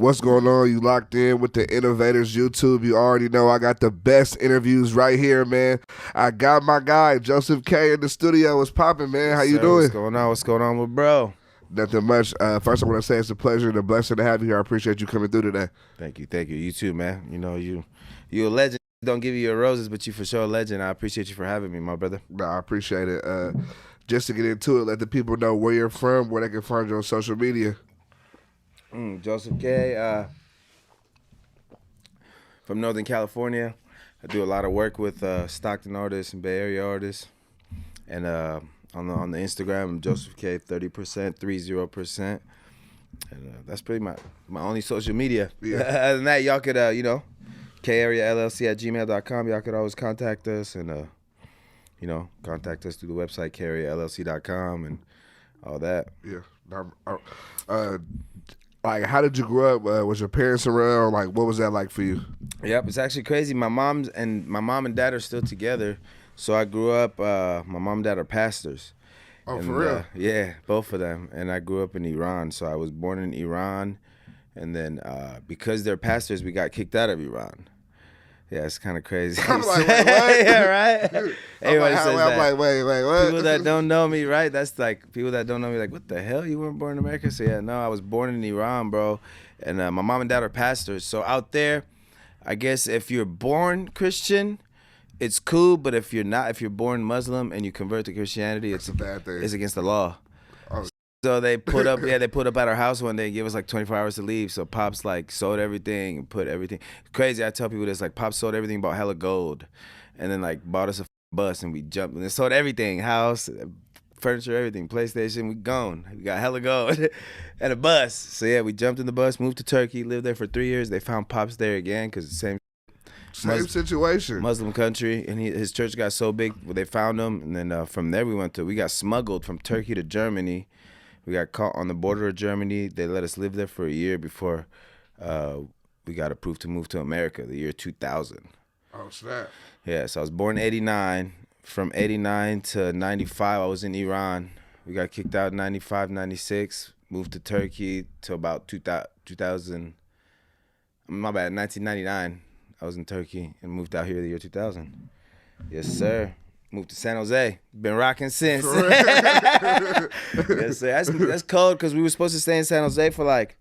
What's going on? You locked in with the Innovators YouTube. You already know I got the best interviews right here, man. I got my guy, Joseph K, in the studio. What's popping, man? How you doing? What's going on? What's going on with bro? Nothing much. First, I want to say it's a pleasure and a blessing to have you here. I appreciate you coming through today. Thank you. You too, man. You know, you a legend. Don't give you your roses, but you for sure a legend. I appreciate you for having me, my brother. No, I appreciate it. Just to get into it, let the people know where you're from, where they can find you on social media. Joseph K, from Northern California. I do a lot of work with Stockton artists and Bay Area artists. And on the Instagram, I'm Joseph K, 30%, 30%. And that's pretty my only social media. Yeah. Other than that, y'all could, kareaLLC@gmail.com. Y'all could always contact us and, contact us through the website, kareaLLC.com and all that. Yeah. Like, how did you grow up? Was your parents around? Like, what was that like for you? Yep, it's actually crazy. My mom and dad are still together. So I grew up, my mom and dad are pastors. Oh, and, for real? Yeah, both of them. And I grew up in Iran. So I was born in Iran. And then because they're pastors, we got kicked out of Iran. Yeah, it's kind of crazy. I'm like, wait, what? Yeah, right? Everybody says that. I'm like, wait, what? People that don't know me, right? That's like, people that don't know me, like, what the hell? You weren't born in America? So yeah, no, I was born in Iran, bro. And my mom and dad are pastors. So out there, I guess if you're born Christian, it's cool. But if you're not, if you're born Muslim and you convert to Christianity, it's a bad thing. It's against the law. Oh. So they put up, they put up at our house one day and gave us like 24 hours to leave. So Pops like sold everything and put everything. Crazy, I tell people this, like Pops sold everything, bought hella gold, and then like bought us a bus and we jumped and sold everything, house, furniture, everything, PlayStation, we gone. We got hella gold and a bus. So yeah, we jumped in the bus, moved to Turkey, lived there for 3 years. They found Pops there again because the same situation. Muslim country, and his church got so big, they found him, and then from there we got smuggled from Turkey to Germany. We got caught on the border of Germany. They let us live there for a year before we got approved to move to America, the year 2000. Oh, snap. Yeah, so I was born in 89. From 89 to 95, I was in Iran. We got kicked out in 95, 96, moved to Turkey till about 2000. My bad, 1999. I was in Turkey and moved out here the year 2000. Yes, sir. Moved to San Jose. Been rocking since. Yes, sir. That's cold because we were supposed to stay in San Jose for like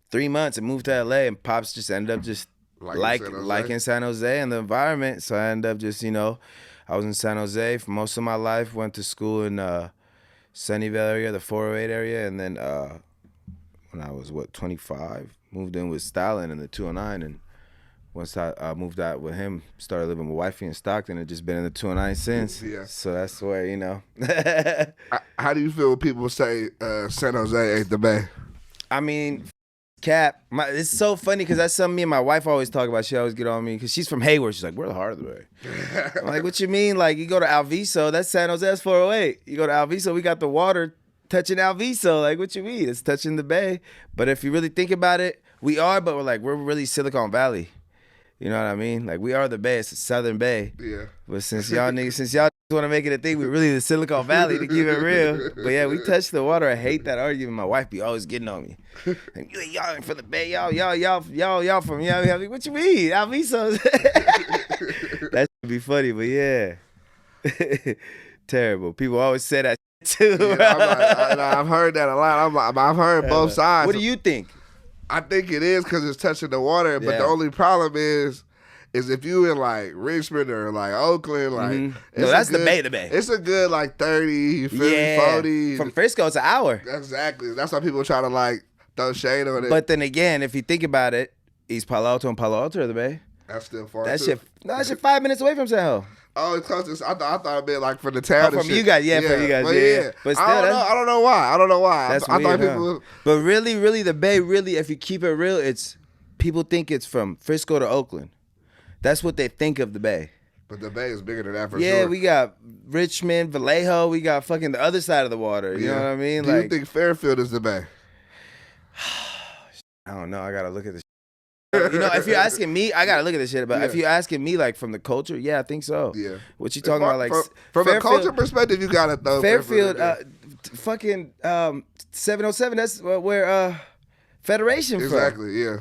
3 months and moved to LA, and Pops just ended up just liking San Jose and the environment. So I ended up just, I was in San Jose for most of my life. Went to school in Sunnyvale area, the 408 area, and then when I was 25, moved in with Stalin in the 209, and once I moved out with him, started living with wifey in Stockton, and just been in the 209 since. Yeah. So that's where, How do you feel when people say San Jose ain't the Bay? I mean, cap. It's so funny because that's something me and my wife always talk about. She always get on me because she's from Hayward. She's like, we're the heart of the Bay. I'm like, what you mean? Like, you go to Alviso, that's San Jose, that's 408. You go to Alviso, we got the water touching Alviso. Like, what you mean? It's touching the Bay. But if you really think about it, we are, but we're really Silicon Valley. You know what I mean? Like, we are the Bay. It's the Southern Bay. Yeah. But since y'all want to make it a thing, we're really the Silicon Valley, to keep it real. But yeah, we touch the water. I hate that argument. My wife be always getting on me. And y'all ain't from the Bay. Y'all from, what you mean? Alviso. That should be funny, but yeah. Terrible. People always say that too. Yeah, I've heard that a lot. I've heard both sides. What do you think? I think it is because it's touching the water, but the only problem is if you in like Richmond or like Oakland, like no, that's the Bay. It's a good like 30, you feel me, 40. From Frisco, it's an hour. Exactly. That's why people try to like throw shade on it. But then again, if you think about it, East Palo Alto and Palo Alto are the Bay. That's still far. That shit 5 minutes away from San Jose. Oh, it's close. I thought it'd be like for the town. From you guys, from you guys, yeah. But still, I don't know why. That's I weird, thought people. But really, the Bay, really, if you keep it real, it's people think it's from Frisco to Oakland. That's what they think of the Bay. But the Bay is bigger than that for sure. Yeah, we got Richmond, Vallejo. We got fucking the other side of the water. You know what I mean? Do you think Fairfield is the Bay? I don't know. I gotta look at this. If you're asking me, I gotta look at this shit. But if you're asking me, like from the culture, yeah, I think so. Yeah. What you talking about, like from a culture perspective, you gotta throw Fairfield, fucking 707. That's where Federation from? Exactly, yeah.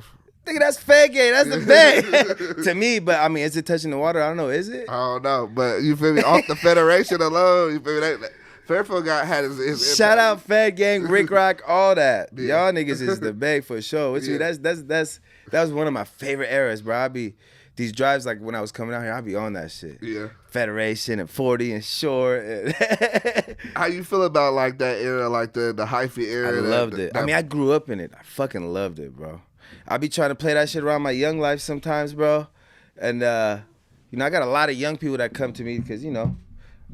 Nigga, that's fake game. That's the bet to me. But I mean, is it touching the water? I don't know. Is it? I don't know, but you feel me? Off the Federation alone, you feel me? Fairfield got had his Shout out Fed Gang, Rick Rock, all that. Yeah. Y'all niggas is the bag for sure. Which that was one of my favorite eras, bro. These drives, like when I was coming out here, I'd be on that shit. Yeah. Federation and 40 and Short. How you feel about like that era, like the Hyphy era? I loved it. I mean, I grew up in it. I fucking loved it, bro. I be trying to play that shit around my young life sometimes, bro. And you know, I got a lot of young people that come to me because, you know,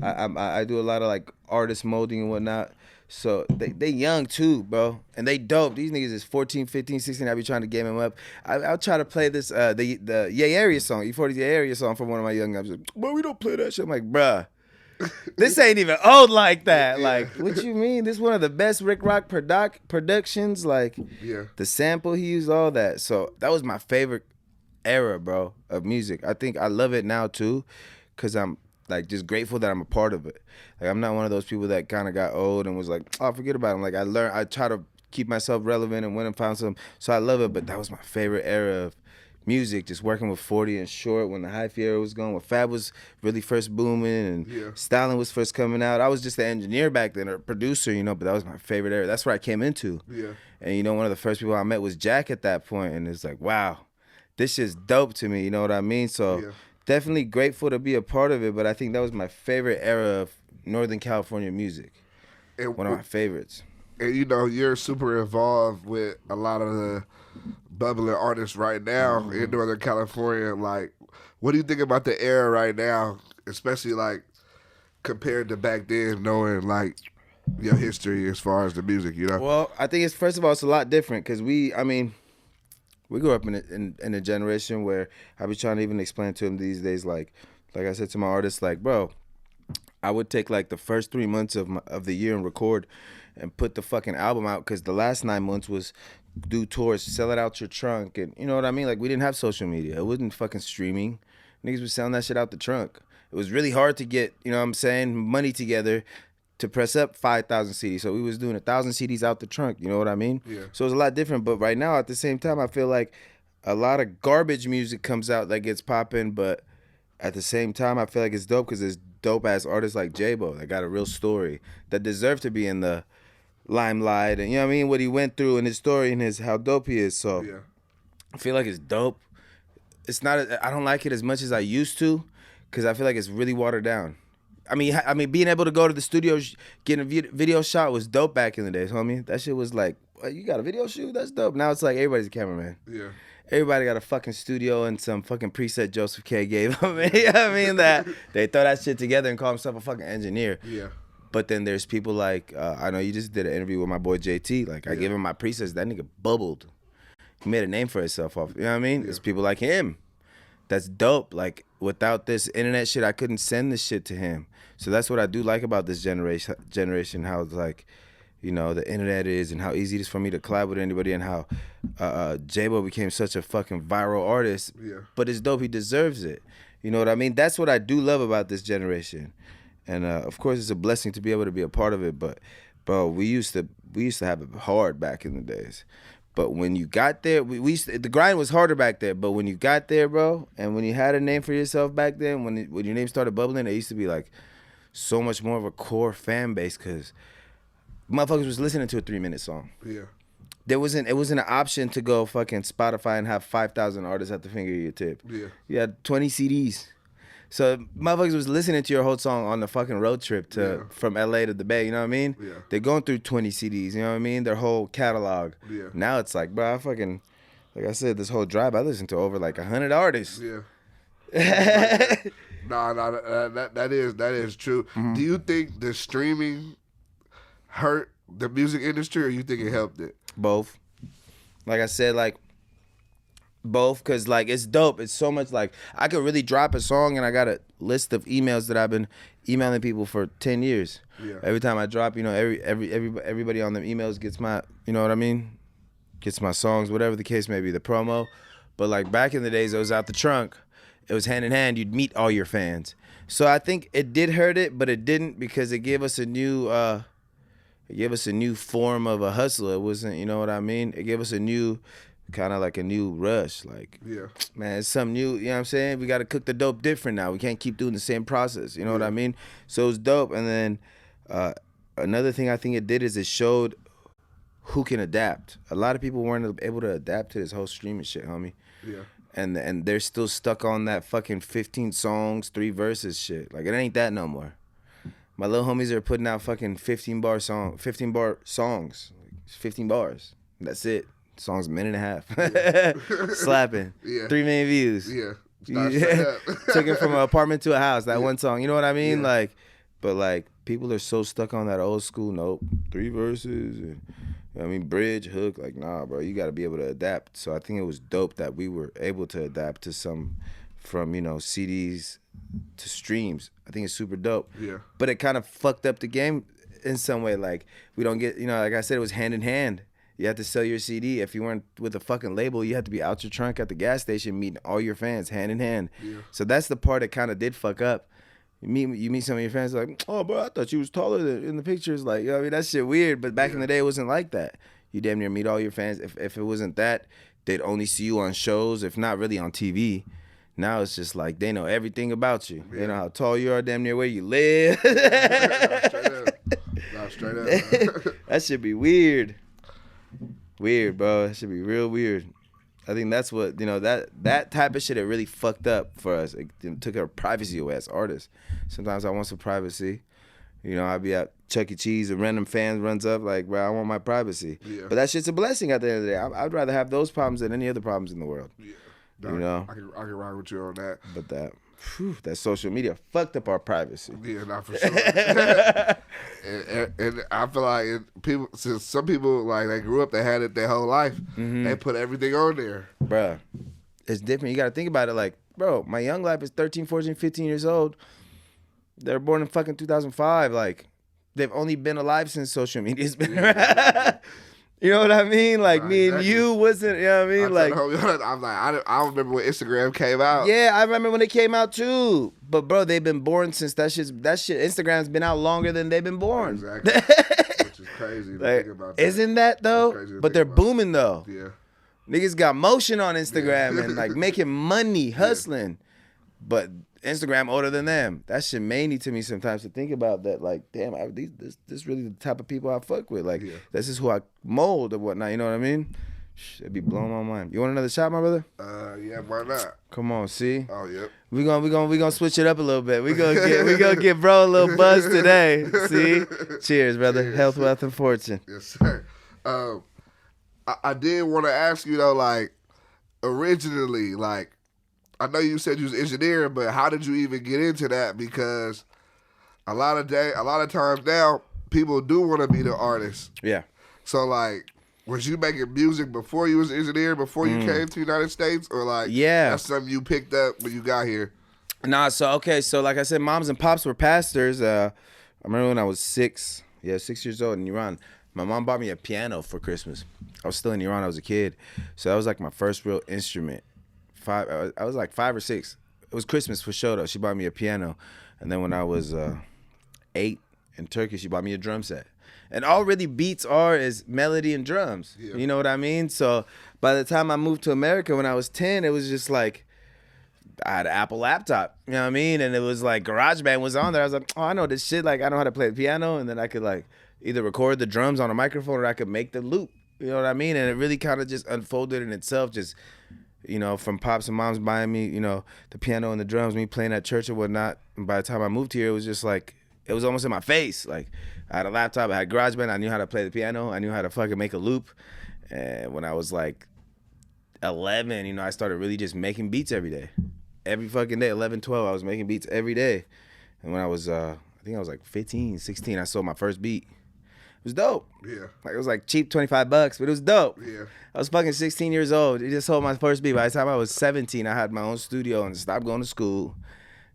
I do a lot of like artist molding and whatnot. So they young too, bro. And they dope. These niggas is 14, 15, 16. I be trying to game them up. I'll try to play this the Yay Area song, E40's Yay Area song from one of my young guys. Like, well, we don't play that shit. I'm like, bruh, this ain't even old like that. Like, what you mean? This is one of the best Rick Rock productions. Like, the sample he used, all that. So that was my favorite era, bro, of music. I think I love it now too, because I'm like just grateful that I'm a part of it. Like, I'm not one of those people that kind of got old and was like, oh, forget about it. Like, I try to keep myself relevant and went and found some. So I love it, but that was my favorite era of music, just working with 40 and Short when the Hyphy era was going, when Fab was really first booming and Stalin was first coming out. I was just an engineer back then, or a producer, you know, but that was my favorite era. That's where I came into. Yeah. And, you know, one of the first people I met was Jack at that point, and it's like, wow, this shit's dope to me, you know what I mean? So definitely grateful to be a part of it, but I think that was my favorite era of Northern California music. And one of my favorites. And, you know, you're super involved with a lot of the bubbling artists right now in Northern California. Like, what do you think about the era right now, especially like compared to back then, knowing like your history as far as the music, you know? Well, I think first of all, it's a lot different because we grew up in a generation where I be trying to even explain to them these days, like I said to my artists, like, bro, I would take like the first 3 months of the year and record and put the fucking album out, because the last 9 months was do tours, sell it out your trunk, and you know what I mean? Like, we didn't have social media. It wasn't fucking streaming. Niggas was selling that shit out the trunk. It was really hard to get, you know what I'm saying, money together to press up 5,000 CDs. So we was doing 1,000 CDs out the trunk, you know what I mean? Yeah. So it was a lot different. But right now, at the same time, I feel like a lot of garbage music comes out that gets popping, but at the same time, I feel like it's dope because there's dope-ass artists like Jaaybo that got a real story that deserve to be in the limelight, and you know what I mean, what he went through and his story and how dope he is. So I feel like it's dope. It's not, I don't like it as much as I used to, because I feel like it's really watered down. I mean, being able to go to the studio, getting a video shot was dope back in the days, homie. That shit was like, you got a video shoot? That's dope. Now it's like everybody's a cameraman. Yeah. Everybody got a fucking studio and some fucking preset Joseph K gave them. You know what I mean? That they throw that shit together and call himself a fucking engineer. Yeah. But then there's people like, I know you just did an interview with my boy JT. Like, I gave him my presets. That nigga bubbled. He made a name for himself off. You know what I mean? There's people like him. That's dope. Like, without this internet shit, I couldn't send this shit to him. So that's what I do like about this generation, how it's like, you know, the internet is, and how easy it is for me to collab with anybody, and how Jaaybo became such a fucking viral artist. Yeah. But it's dope. He deserves it. You know what I mean? That's what I do love about this generation. And of course, it's a blessing to be able to be a part of it. But, bro, we used to have it hard back in the days. But when you got there, the grind was harder back there. But when you got there, bro, and when you had a name for yourself back then, when your name started bubbling, it used to be like so much more of a core fan base, because motherfuckers was listening to a 3-minute song. Yeah. It wasn't an option to go fucking Spotify and have 5,000 artists at the finger of your tip. Yeah. You had 20 CDs. So motherfuckers was listening to your whole song on the fucking road trip from LA to the Bay, you know what I mean? Yeah. They're going through 20 CDs, you know what I mean? Their whole catalog. Yeah. Now it's like, bro, I fucking, like I said, this whole drive, I listened to over like 100 artists. Yeah. that is true. Mm-hmm. Do you think the streaming hurt the music industry, or you think it helped it? Both. Like I said, like, both, because like it's dope. It's so much, like, I could really drop a song and I got a list of emails that I've been emailing people for 10 years. Yeah. Every time I drop, you know, everybody on them emails gets my, you know what I mean, gets my songs, whatever the case may be, the promo. But like back in the days, it was out the trunk. It was hand in hand. You'd meet all your fans. So I think it did hurt it, but it didn't, because it gave us a new It gave us a new form of a hustle. It wasn't, you know what I mean? It gave us a new, kind of like a new rush. Like, man, it's something new. You know what I'm saying? We got to cook the dope different now. We can't keep doing the same process. You know what I mean? So it was dope. And then another thing I think it did is it showed who can adapt. A lot of people weren't able to adapt to this whole streaming shit, homie. Yeah. And they're still stuck on that fucking 15 songs, 3 verses shit. Like, it ain't that no more. My little homies are putting out fucking 15 bar songs, 15 bars. That's it. Song's a minute and a half. Slapping. 3 million views. Took it from an apartment to a house, that one song. You know what I mean? Like, but like, people are so stuck on that old school, nope, 3 verses and, I mean, bridge, hook, like, nah, bro, you got to be able to adapt. So I think it was dope that we were able to adapt to some, from, you know, CDs to streams. I think it's super dope. Yeah. But it kind of fucked up the game in some way. Like, we don't get, you know, like I said, it was hand in hand. You had to sell your CD. If you weren't with a fucking label, you had to be out your trunk at the gas station meeting all your fans hand in hand. Yeah. So that's the part that kind of did fuck up. You meet some of your fans like, oh, bro, I thought you was taller than in the pictures. Like, you know what I mean? That shit weird. But back in the day, it wasn't like that. You damn near meet all your fans. If it wasn't that, they'd only see you on shows, if not really on TV. Now it's just like they know everything about you. Yeah. They know how tall you are, damn near where you live. Straight up. That should be weird. Weird, bro. That should be real weird. I think that's what, you know, that type of shit, it really fucked up for us. It took our privacy away as artists. Sometimes I want some privacy. You know, I'd be at Chuck E. Cheese, a random fan runs up like, bro, I want my privacy. Yeah. But that shit's a blessing at the end of the day. I'd rather have those problems than any other problems in the world. Yeah. You know? I can rock with you on that. But that social media fucked up our privacy. Yeah, not for sure. and I feel like since some people, like, they grew up, they had it their whole life. Mm-hmm. They put everything on there. Bruh, it's different. You got to think about it like, bro, my young life is 13, 14, 15 years old. They're born in fucking 2005. Like, they've only been alive since social media's been around. You know what I mean? Like, me and you wasn't, you know what I mean? Like, I'm like, I don't remember when Instagram came out. Yeah, I remember when it came out too. But bro, they've been born since that shit. Instagram's been out longer than they've been born. Exactly. Which is crazy to think about that. Isn't that though? But they're booming though. Yeah. Niggas got motion on Instagram and like making money, hustling. But Instagram older than them. That shit mainly to me sometimes to think about that. Like, damn, this really the type of people I fuck with. Like, this is who I mold or whatnot. You know what I mean? It'd be blowing my mind. You want another shot, my brother? Yeah, why not? Come on, see? Oh, yep. We gonna switch it up a little bit. We gonna get bro a little buzz today. See? Cheers, brother. Cheers. Health, wealth, and fortune. Yes, sir. I did want to ask you though, like, originally, like, I know you said you was an engineer, but how did you even get into that? Because a lot of times now, people do want to be the artist. Yeah. So, like, was you making music before you was an engineer, before you came to the United States? Or, like, that's something you picked up when you got here? Nah, so like I said, moms and pops were pastors. I remember when I was 6 years old in Iran. My mom bought me a piano for Christmas. I was still in Iran. I was a kid. So that was, like, my first real instrument. I was like 5 or 6. It was Christmas for sure though. She bought me a piano, and then when I was 8 in Turkey, she bought me a drum set. And all really beats are is melody and drums. Yeah. You know what I mean? So by the time I moved to America when I was 10, it was just like I had an Apple laptop. You know what I mean? And it was like GarageBand was on there. I was like, oh, I know this shit. Like, I know how to play the piano, and then I could like either record the drums on a microphone or I could make the loop. You know what I mean? And it really kind of just unfolded in itself. Just, you know, from pops and moms buying me, you know, the piano and the drums, me playing at church or whatnot. And by the time I moved here, it was just like, it was almost in my face. Like, I had a laptop, I had GarageBand, I knew how to play the piano, I knew how to fucking make a loop. And when I was like 11, you know, I started really just making beats every day. Every fucking day, 11, 12, I was making beats every day. And when I was, I think I was like 15, 16, I sold my first beat. It was dope. Yeah. Like, it was like cheap, $25, but it was dope. Yeah. I was fucking 16 years old. It just sold my first beat. By the time I was 17, I had my own studio and stopped going to school.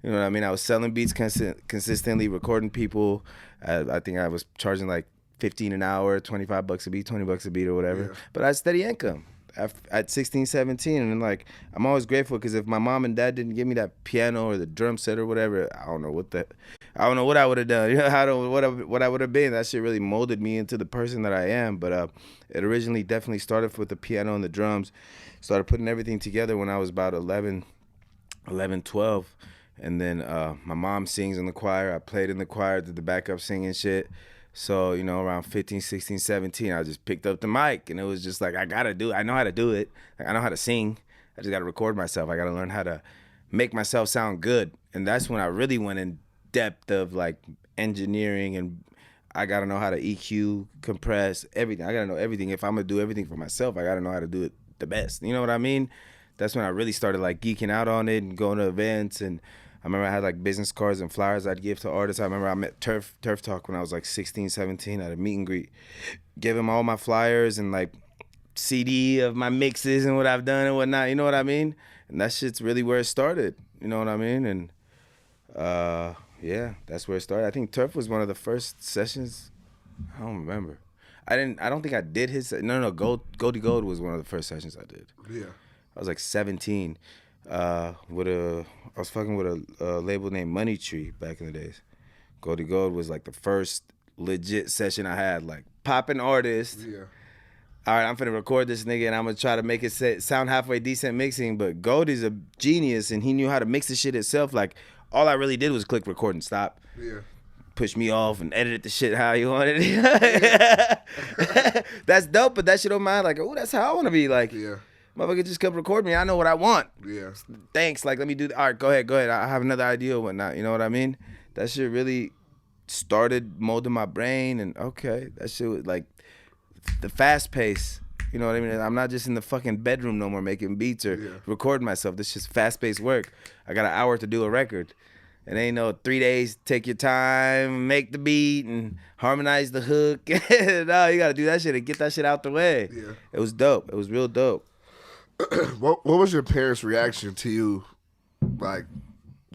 You know what I mean? I was selling beats consistently, recording people. I think I was charging like $15 an hour, $25 a beat, $20 a beat or whatever. Yeah. But I had steady income at 16, 17. And like, I'm always grateful because if my mom and dad didn't give me that piano or the drum set or whatever, I don't know what I don't know what I would have done. You know, what I would have been. That shit really molded me into the person that I am. But it originally definitely started with the piano and the drums. Started putting everything together when I was about 11, 12. And then my mom sings in the choir. I played in the choir, did the backup singing shit. So, you know, around 15, 16, 17, I just picked up the mic. And it was just like, I got to do it. I know how to do it. Like, I know how to sing. I just got to record myself. I got to learn how to make myself sound good. And that's when I really went in depth of, like, engineering. And I got to know how to EQ, compress, everything. I got to know everything. If I'm going to do everything for myself, I got to know how to do it the best. You know what I mean? That's when I really started, like, geeking out on it and going to events. And I remember I had like business cards and flyers I'd give to artists. I remember I met Turf Talk when I was like 16, 17 at a meet and greet. Gave him all my flyers and like CD of my mixes and what I've done and whatnot. You know what I mean? And that shit's really where it started. You know what I mean? And yeah, that's where it started. I think Turf was one of the first sessions. I don't remember. I don't think I did his. No. Goldie Gold was one of the first sessions I did. Yeah. I was like 17. I was fucking with a label named Money Tree back in the days. Goldie Gold was like the first legit session I had, like popping artist. Yeah. All right, I'm finna record this nigga and I'm gonna try to make it sound halfway decent mixing, but Goldie's a genius and he knew how to mix the shit itself. Like all I really did was click record and stop. Yeah. Push me off and edited the shit how you wanted it. That's dope, but that shit don't mind. Like, oh, that's how I wanna be. Like, yeah. Motherfucker just come record me. I know what I want. Yeah. Thanks. Like, let me do all right, go ahead. I have another idea or whatnot. You know what I mean? That shit really started molding my brain. And okay, that shit was like the fast pace. You know what I mean? I'm not just in the fucking bedroom no more making beats or recording myself. This shit's fast paced work. I got an hour to do a record. It ain't no 3 days, take your time, make the beat and harmonize the hook. No, you gotta do that shit and get that shit out the way. Yeah. It was dope. It was real dope. What was your parents' reaction to you, like,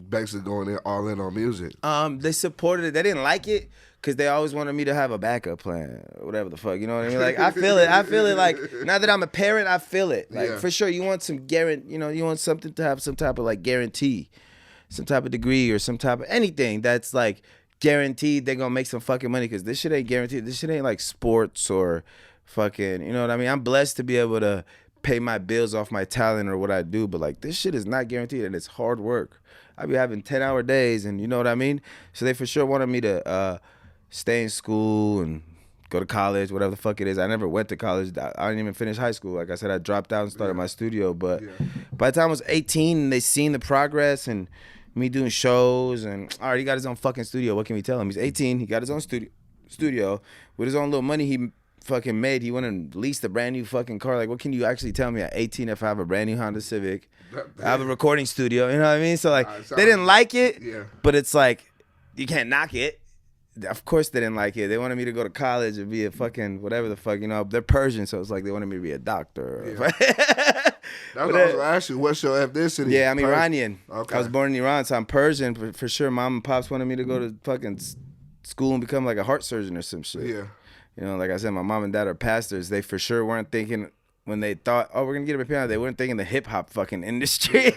basically going all in on music? They supported it. They didn't like it because they always wanted me to have a backup plan, whatever the fuck. You know what I mean? Like, I feel it. I feel it. Like, now that I'm a parent, I feel it. Like, for sure, you want some guarantee. You know, you want something to have some type of like guarantee, some type of degree or some type of anything that's like guaranteed they're gonna make some fucking money. Because this shit ain't guaranteed. This shit ain't like sports or fucking. You know what I mean? I'm blessed to be able to pay my bills off my talent or what I do, but like this shit is not guaranteed and it's hard work. I be having 10-hour days and you know what I mean? So they for sure wanted me to stay in school and go to college, whatever the fuck it is. I never went to college. I didn't even finish high school. Like I said, I dropped out and started my studio, but by the time I was 18 and they seen the progress and me doing shows and all right, he got his own fucking studio. What can we tell him? He's 18, he got his own studio with his own little money he fucking made. He went and leased a brand new fucking car. Like, what can you actually tell me at 18 if I have a brand new Honda Civic? I have a recording studio. You know what I mean? So like, they didn't like it, but it's like, you can't knock it. Of course they didn't like it. They wanted me to go to college and be a fucking whatever the fuck, you know. They're Persian, so it's like they wanted me to be a doctor. That's what I was going to ask you. What's your ethnicity? Yeah, I'm Iranian. Okay. I was born in Iran, so I'm Persian for sure. Mom and pops wanted me to go to fucking school and become like a heart surgeon or some shit. Yeah. You know, like I said, my mom and dad are pastors. They for sure weren't thinking when they thought, oh, we're going to get him a piano. They weren't thinking the hip-hop fucking industry.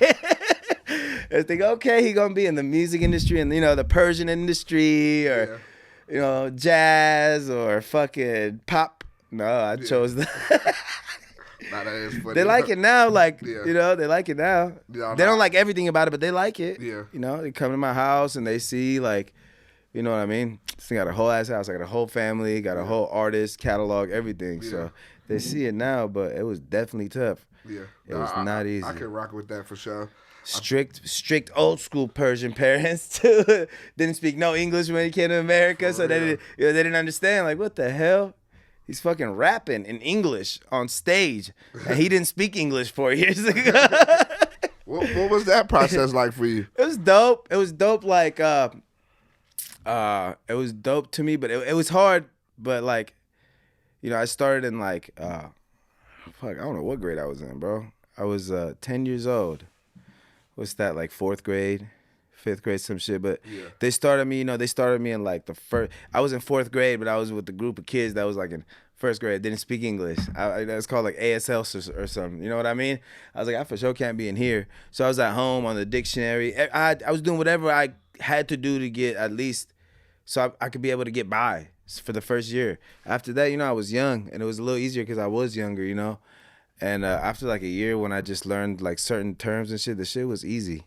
They think, okay, he going to be in the music industry and, you know, the Persian industry or, you know, jazz or fucking pop. No, I chose the... Nah, that is funny. They like it now, like, you know, they like it now. They don't like everything about it, but they like it. Yeah. You know, they come to my house and they see, like, you know what I mean? So I got a whole ass house. I got a whole family, got a whole artist, catalog, everything. So they see it now, but it was definitely tough. Yeah. It was not easy. I can rock with that for sure. Strict old school Persian parents too. Didn't speak no English when he came to America, so they didn't understand. Like, what the hell? He's fucking rapping in English on stage, and he didn't speak English 4 years ago. What was that process like for you? It was dope. It was dope. Like, it was dope to me, but it was hard. But like, you know, I started in like, I don't know what grade I was in, bro. I was 10 years old. What's that, like 4th grade, 5th grade, some shit. But they started me in like the first. I was in 4th grade, but I was with a group of kids that was like in 1st grade. Didn't speak English. It's called like ASL or something. You know what I mean? I was like, I for sure can't be in here. So I was at home on the dictionary. I was doing whatever I had to do to get at least so I could be able to get by for the first year. After that, you know, I was young and it was a little easier because I was younger, you know. And after like a year when I just learned like certain terms and shit, the shit was easy.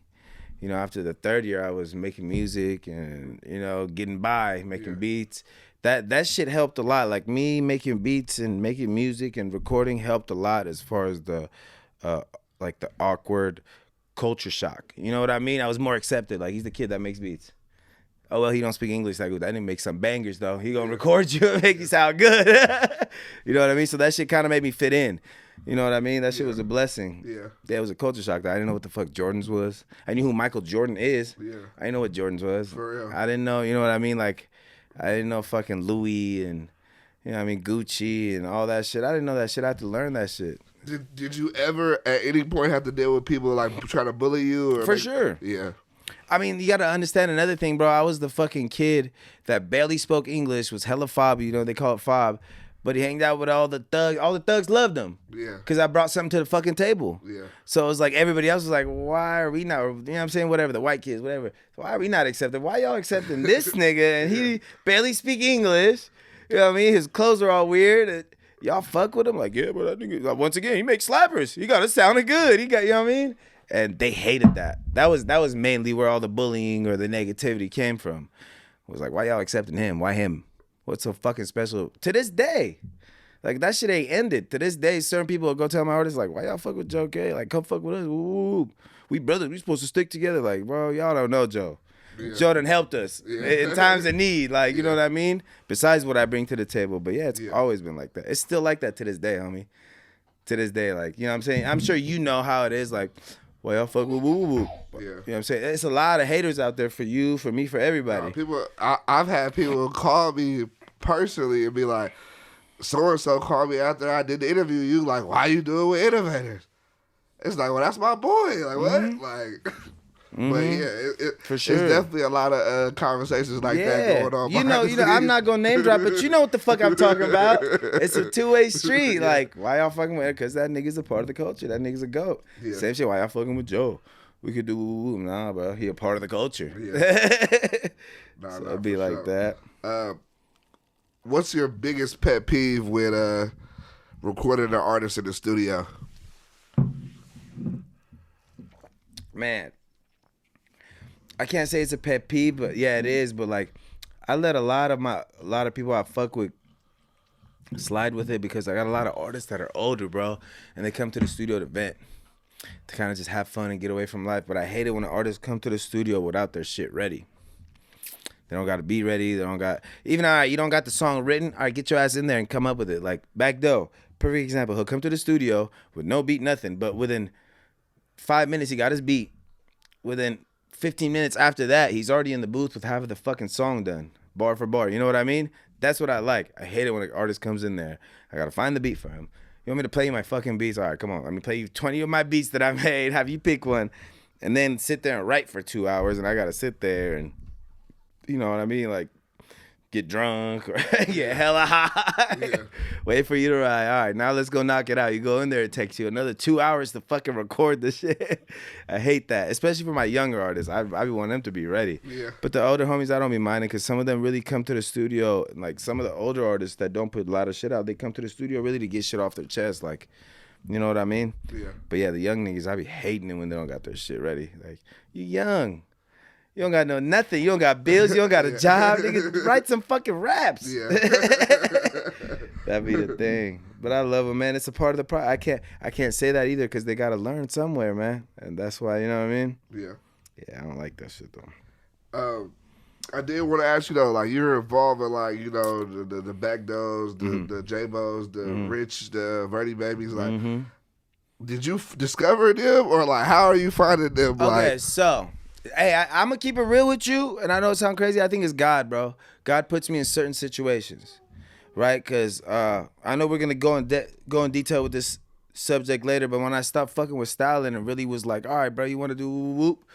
You know, after the third year, I was making music and, you know, getting by, making beats. That shit helped a lot. Like me making beats and making music and recording helped a lot as far as the like the awkward culture shock. You know what I mean? I was more accepted. Like, he's the kid that makes beats. Oh, well, he don't speak English that good. That didn't make some bangers, though. He gonna record you and make you sound good. You know what I mean? So that shit kind of made me fit in. You know what I mean? That shit was a blessing. Yeah, it was a culture shock. I didn't know what the fuck Jordans was. I knew who Michael Jordan is. I didn't know what Jordans was. For real. I didn't know, you know what I mean? Like, I didn't know fucking Louis and, you know what I mean, Gucci and all that shit. I didn't know that shit. I had to learn that shit. Did you ever at any point have to deal with people like trying to bully you? Or For sure. Yeah. I mean, you got to understand another thing, bro. I was the fucking kid that barely spoke English, was hella fob, you know, they call it fob. But he hanged out with all the thugs. All the thugs loved him. Yeah. Because I brought something to the fucking table. Yeah. So it was like everybody else was like, why are we not, you know what I'm saying? Whatever, the white kids, whatever. Why are we not accepting? Why y'all accepting this nigga? And he barely speak English. You know what I mean? His clothes are all weird. Y'all fuck with him? Like, yeah, but I think, once again, he makes slappers. He got it sounding good. He got, you know what I mean? And they hated that. That was mainly where all the bullying or the negativity came from. It was like, why y'all accepting him? Why him? What's so fucking special? To this day, like, that shit ain't ended. To this day, certain people will go tell my artists, like, why y'all fuck with Joe K? Like, come fuck with us. Ooh, we brothers. We supposed to stick together. Like, bro, y'all don't know Joe. Yeah. Joe done helped us in times of need. Like, you know what I mean? Besides what I bring to the table. But yeah, it's always been like that. It's still like that to this day, homie. To this day, like, you know what I'm saying? I'm sure you know how it is. Like, well, y'all fuck with woo-woo. You know what I'm saying? It's a lot of haters out there for you, for me, for everybody. I've had people call me personally and be like, so-and-so called me after I did the interview. You like, why you doing with Innovators? It's like, well, that's my boy. Like, what? Like, but yeah, for sure. It's definitely a lot of conversations like that going on. You know, I'm not going to name drop, but you know what the fuck I'm talking about. It's a two-way street. Like, why y'all fucking with it? Because that nigga's a part of the culture. That nigga's a GOAT. Yeah. Same shit, why y'all fucking with Joe? We could do, nah, bro. He a part of the culture. Yeah. So it'd be like that. What's your biggest pet peeve with recording an artist in the studio? Man, I can't say it's a pet peeve, but yeah, it is. But like, I let a lot of people I fuck with slide with it because I got a lot of artists that are older, bro, and they come to the studio to vent, to kind of just have fun and get away from life. But I hate it when the artists come to the studio without their shit ready. They don't got a beat ready. They don't got, even, all right, you don't got the song written. All right, get your ass in there and come up with it. Like Bckdoe, perfect example. He'll come to the studio with no beat, nothing. But within 5 minutes, he got his beat. Within 15 minutes after that, he's already in the booth with half of the fucking song done, bar for bar. You know what I mean? That's what I like. I hate it when an artist comes in there. I got to find the beat for him. You want me to play you my fucking beats? All right, come on. Let me play you 20 of my beats that I made. Have you pick one. And then sit there and write for 2 hours. And I got to sit there and, you know what I mean? Like, get drunk or get hella high. Yeah. Wait for you to ride. All right, now let's go knock it out. You go in there, it takes you another 2 hours to fucking record the shit. I hate that, especially for my younger artists. I be wanting them to be ready. Yeah. But the older homies, I don't be minding because some of them really come to the studio. Like some of the older artists that don't put a lot of shit out, they come to the studio really to get shit off their chest. Like, you know what I mean? Yeah. But yeah, the young niggas, I be hating it when they don't got their shit ready. Like, you young. You don't got nothing. You don't got bills. You don't got a job. Nigga, write some fucking raps. Yeah. That'd be the thing. But I love them, man. It's a part of the process. I can't say that either because they got to learn somewhere, man. And that's why, you know what I mean? Yeah. Yeah, I don't like that shit, though. I did want to ask you, though, like, you're involved in, like, you know, the Bckdoes, the Jaybos, the Rich, the Verde Babies. Like, did you discover them or, like, how are you finding them? Okay, so... Hey, I'm going to keep it real with you, and I know it sounds crazy. I think it's God, bro. God puts me in certain situations, right? Because I know we're going to go in detail with this subject later, but when I stopped fucking with Stalin and really was like, all right, bro, you want to do whoop?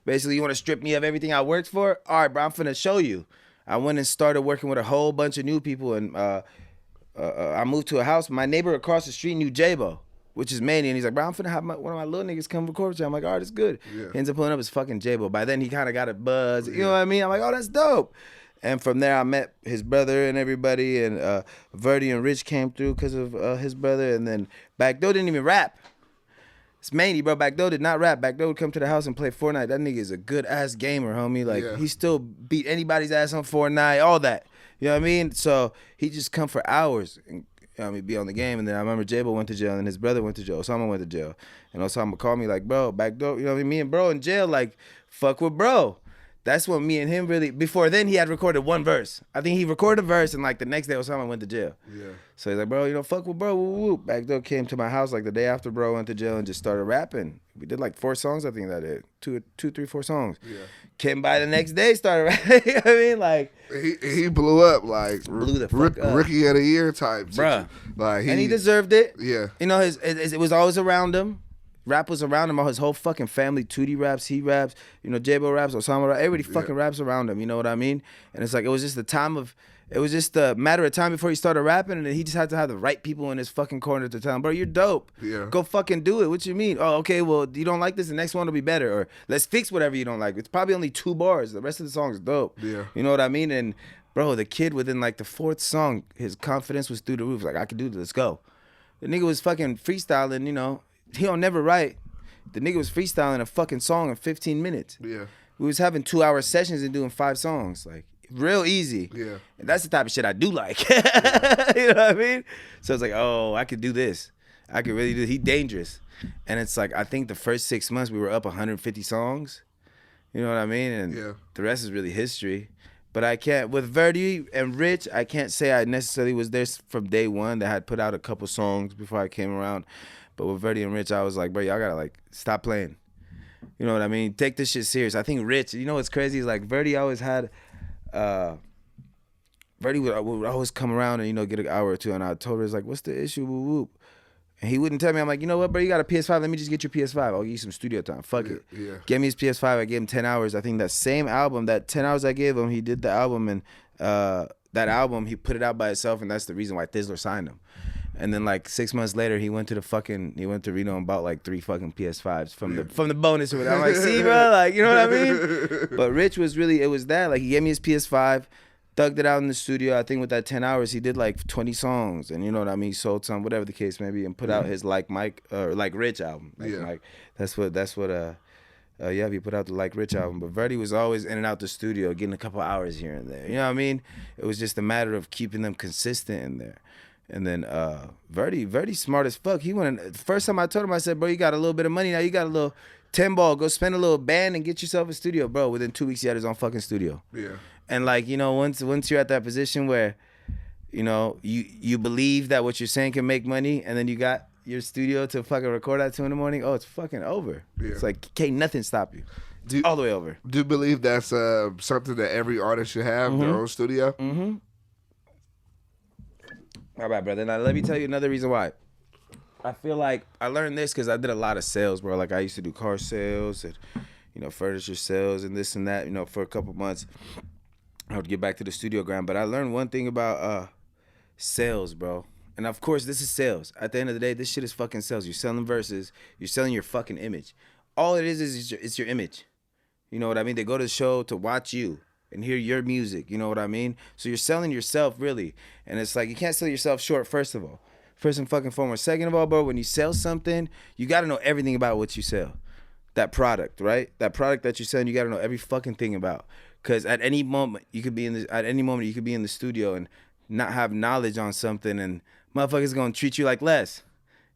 Basically, you want to strip me of everything I worked for? All right, bro, I'm finna show you. I went and started working with a whole bunch of new people, and I moved to a house. My neighbor across the street knew Jaaybo. which is Manny, and he's like, bro, I'm finna have one of my little niggas come record with you. I'm like, all right, it's good. Yeah. He ends up pulling up his fucking Jaaybo. By then, he kind of got a buzz. You know what I mean? I'm like, oh, that's dope. And from there, I met his brother and everybody, and Verde and Rich came through because of his brother, and then Bckdoe didn't even rap. It's Manny, bro. Bckdoe did not rap. Bckdoe would come to the house and play Fortnite. That nigga is a good ass gamer, homie. Like he still beat anybody's ass on Fortnite, all that. You know what I mean? So he just come for hours and be on the game. And then I remember Jaaybo went to jail, and his brother went to jail. Osama went to jail, and Osama called me like, bro, Bckdoe. You know what I mean? Me and bro in jail, like, fuck with bro. That's when me and him really. Before then, he had recorded one verse. I think he recorded a verse, and like the next day, Osama went to jail. Yeah. So he's like, bro, you know, fuck with bro. Woo, woo. Bckdoe came to my house like the day after bro went to jail and just started rapping. We did like 4 songs, I think that did. 2, 3, 4 songs. Yeah. Came by the next day, started rapping. You know what I mean? Like he blew up, like blew the fuck up. Rookie of the Year type. Bruh. Like and he deserved it. Yeah. You know, it was always around him. Rap was around him. All his whole fucking family. Tootie raps, he raps. You know, Jaaybo raps, Osama raps. Everybody fucking raps around him. You know what I mean? And it's like, it was just a matter of time before he started rapping, and then he just had to have the right people in his fucking corner to tell him, bro, you're dope. Yeah. Go fucking do it. What you mean? Oh, okay, well, you don't like this, the next one will be better. Or let's fix whatever you don't like. It's probably only 2 bars. The rest of the song is dope. Yeah. You know what I mean? And, bro, the kid within like the 4th song, his confidence was through the roof. Like, I can do this. Let's go. The nigga was fucking freestyling, you know. He don't never write. The nigga was freestyling a fucking song in 15 minutes. Yeah. We was having 2-hour sessions and doing 5 songs. Like, real easy. Yeah. And that's the type of shit I do like. You know what I mean? So it's like, oh, I could do this. I could really do this. He dangerous. And it's like, I think the first 6 months we were up 150 songs. You know what I mean? And the rest is really history. But I can't, with Verde and Rich, I can't say I necessarily was there from day one. That had put out a couple songs before I came around. But with Verde and Rich, I was like, bro, y'all gotta like stop playing. You know what I mean? Take this shit serious. I think Rich, you know what's crazy is like Verde always had, Verde would always come around and, you know, get an hour or two, and I told her, it's like, what's the issue? Whoop, whoop. And he wouldn't tell me. I'm like, you know what, bro, you got a PS5. Let me just get your PS5. I'll give you some studio time. Fuck it. Yeah. Gave me his PS5. I gave him 10 hours. I think that same album, that 10 hours I gave him, he did the album, and that album, he put it out by itself, and that's the reason why Thizzler signed him. And then like 6 months later, he went to Reno and bought like 3 fucking PS5s from the bonus or whatever. I'm like, see, bro, like, you know what I mean? But Rich was really, it was that. Like, he gave me his PS5, thugged it out in the studio. I think with that 10 hours, he did like 20 songs, and you know what I mean? He sold some, whatever the case may be, and put out his Like Rich album. Like that's what he put out the Like Rich album. But Verde was always in and out the studio, getting a couple hours here and there. You know what I mean? It was just a matter of keeping them consistent in there. And then Verde's smart as fuck. He went in, the first time I told him, I said, bro, you got a little bit of money now. You got a little 10 ball. Go spend a little band and get yourself a studio. Bro, within 2 weeks, he had his own fucking studio. Yeah. And like, you know, once you're at that position where, you know, you believe that what you're saying can make money, and then you got your studio to fucking record at 2 in the morning, oh, it's fucking over. Yeah. It's like, can't nothing stop you. All the way over. Do you believe that's something that every artist should have, their own studio? Mm-hmm. All right, brother. Now, let me tell you another reason why. I feel like I learned this because I did a lot of sales, bro. Like, I used to do car sales and, you know, furniture sales and this and that, you know, for a couple months. I would get back to the studio grind. But I learned one thing about sales, bro. And, of course, this is sales. At the end of the day, this shit is fucking sales. You're selling verses. You're selling your fucking image. All it is it's your image. You know what I mean? They go to the show to watch you and hear your music, you know what I mean? So you're selling yourself, really. And it's like, you can't sell yourself short, first of all. First and fucking foremost. Second of all, bro, when you sell something, you got to know everything about what you sell. That product, right? That product that you're selling, you got to know every fucking thing about. Because at any moment, you could be in the studio and not have knowledge on something, and motherfuckers going to treat you like less.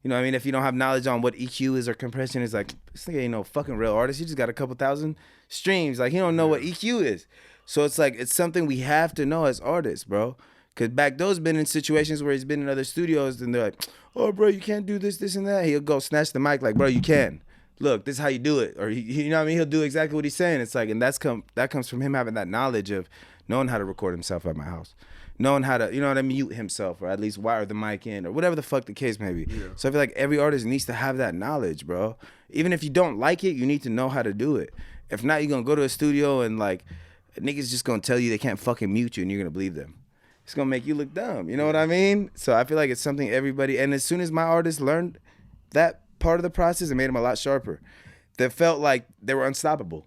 You know what I mean? If you don't have knowledge on what EQ is or compression is, like, this nigga ain't no fucking real artist. He just got a couple thousand streams. Like, he don't know what EQ is. So it's like, it's something we have to know as artists, bro. Because Bckdoe's been in situations where he's been in other studios and they're like, oh, bro, you can't do this, this, and that. He'll go snatch the mic like, bro, you can. Look, this is how you do it. Or, you know what I mean? He'll do exactly what he's saying. It's like, and that comes from him having that knowledge of knowing how to record himself at my house. Knowing how to, you know what I mean, mute himself or at least wire the mic in or whatever the fuck the case may be. Yeah. So I feel like every artist needs to have that knowledge, bro. Even if you don't like it, you need to know how to do it. If not, you're going to go to a studio and like, niggas just gonna tell you they can't fucking mute you and you're gonna believe them. It's gonna make you look dumb. You know what I mean? So I feel like it's something everybody, and as soon as my artists learned that part of the process, it made them a lot sharper. They felt like they were unstoppable.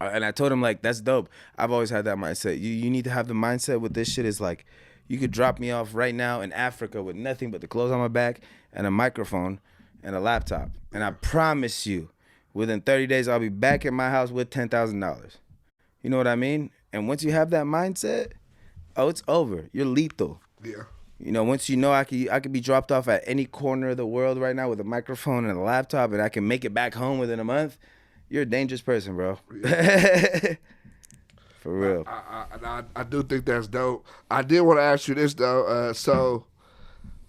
And I told him, like, that's dope. I've always had that mindset. You need to have the mindset with this shit is like, you could drop me off right now in Africa with nothing but the clothes on my back and a microphone and a laptop. And I promise you, within 30 days, I'll be back at my house with $10,000. You know what I mean? And once you have that mindset, oh, it's over. You're lethal. Yeah. You know, once you know I could be dropped off at any corner of the world right now with a microphone and a laptop and I can make it back home within a month, you're a dangerous person, bro. Yeah. For real. I do think that's dope. I did want to ask you this, though. So,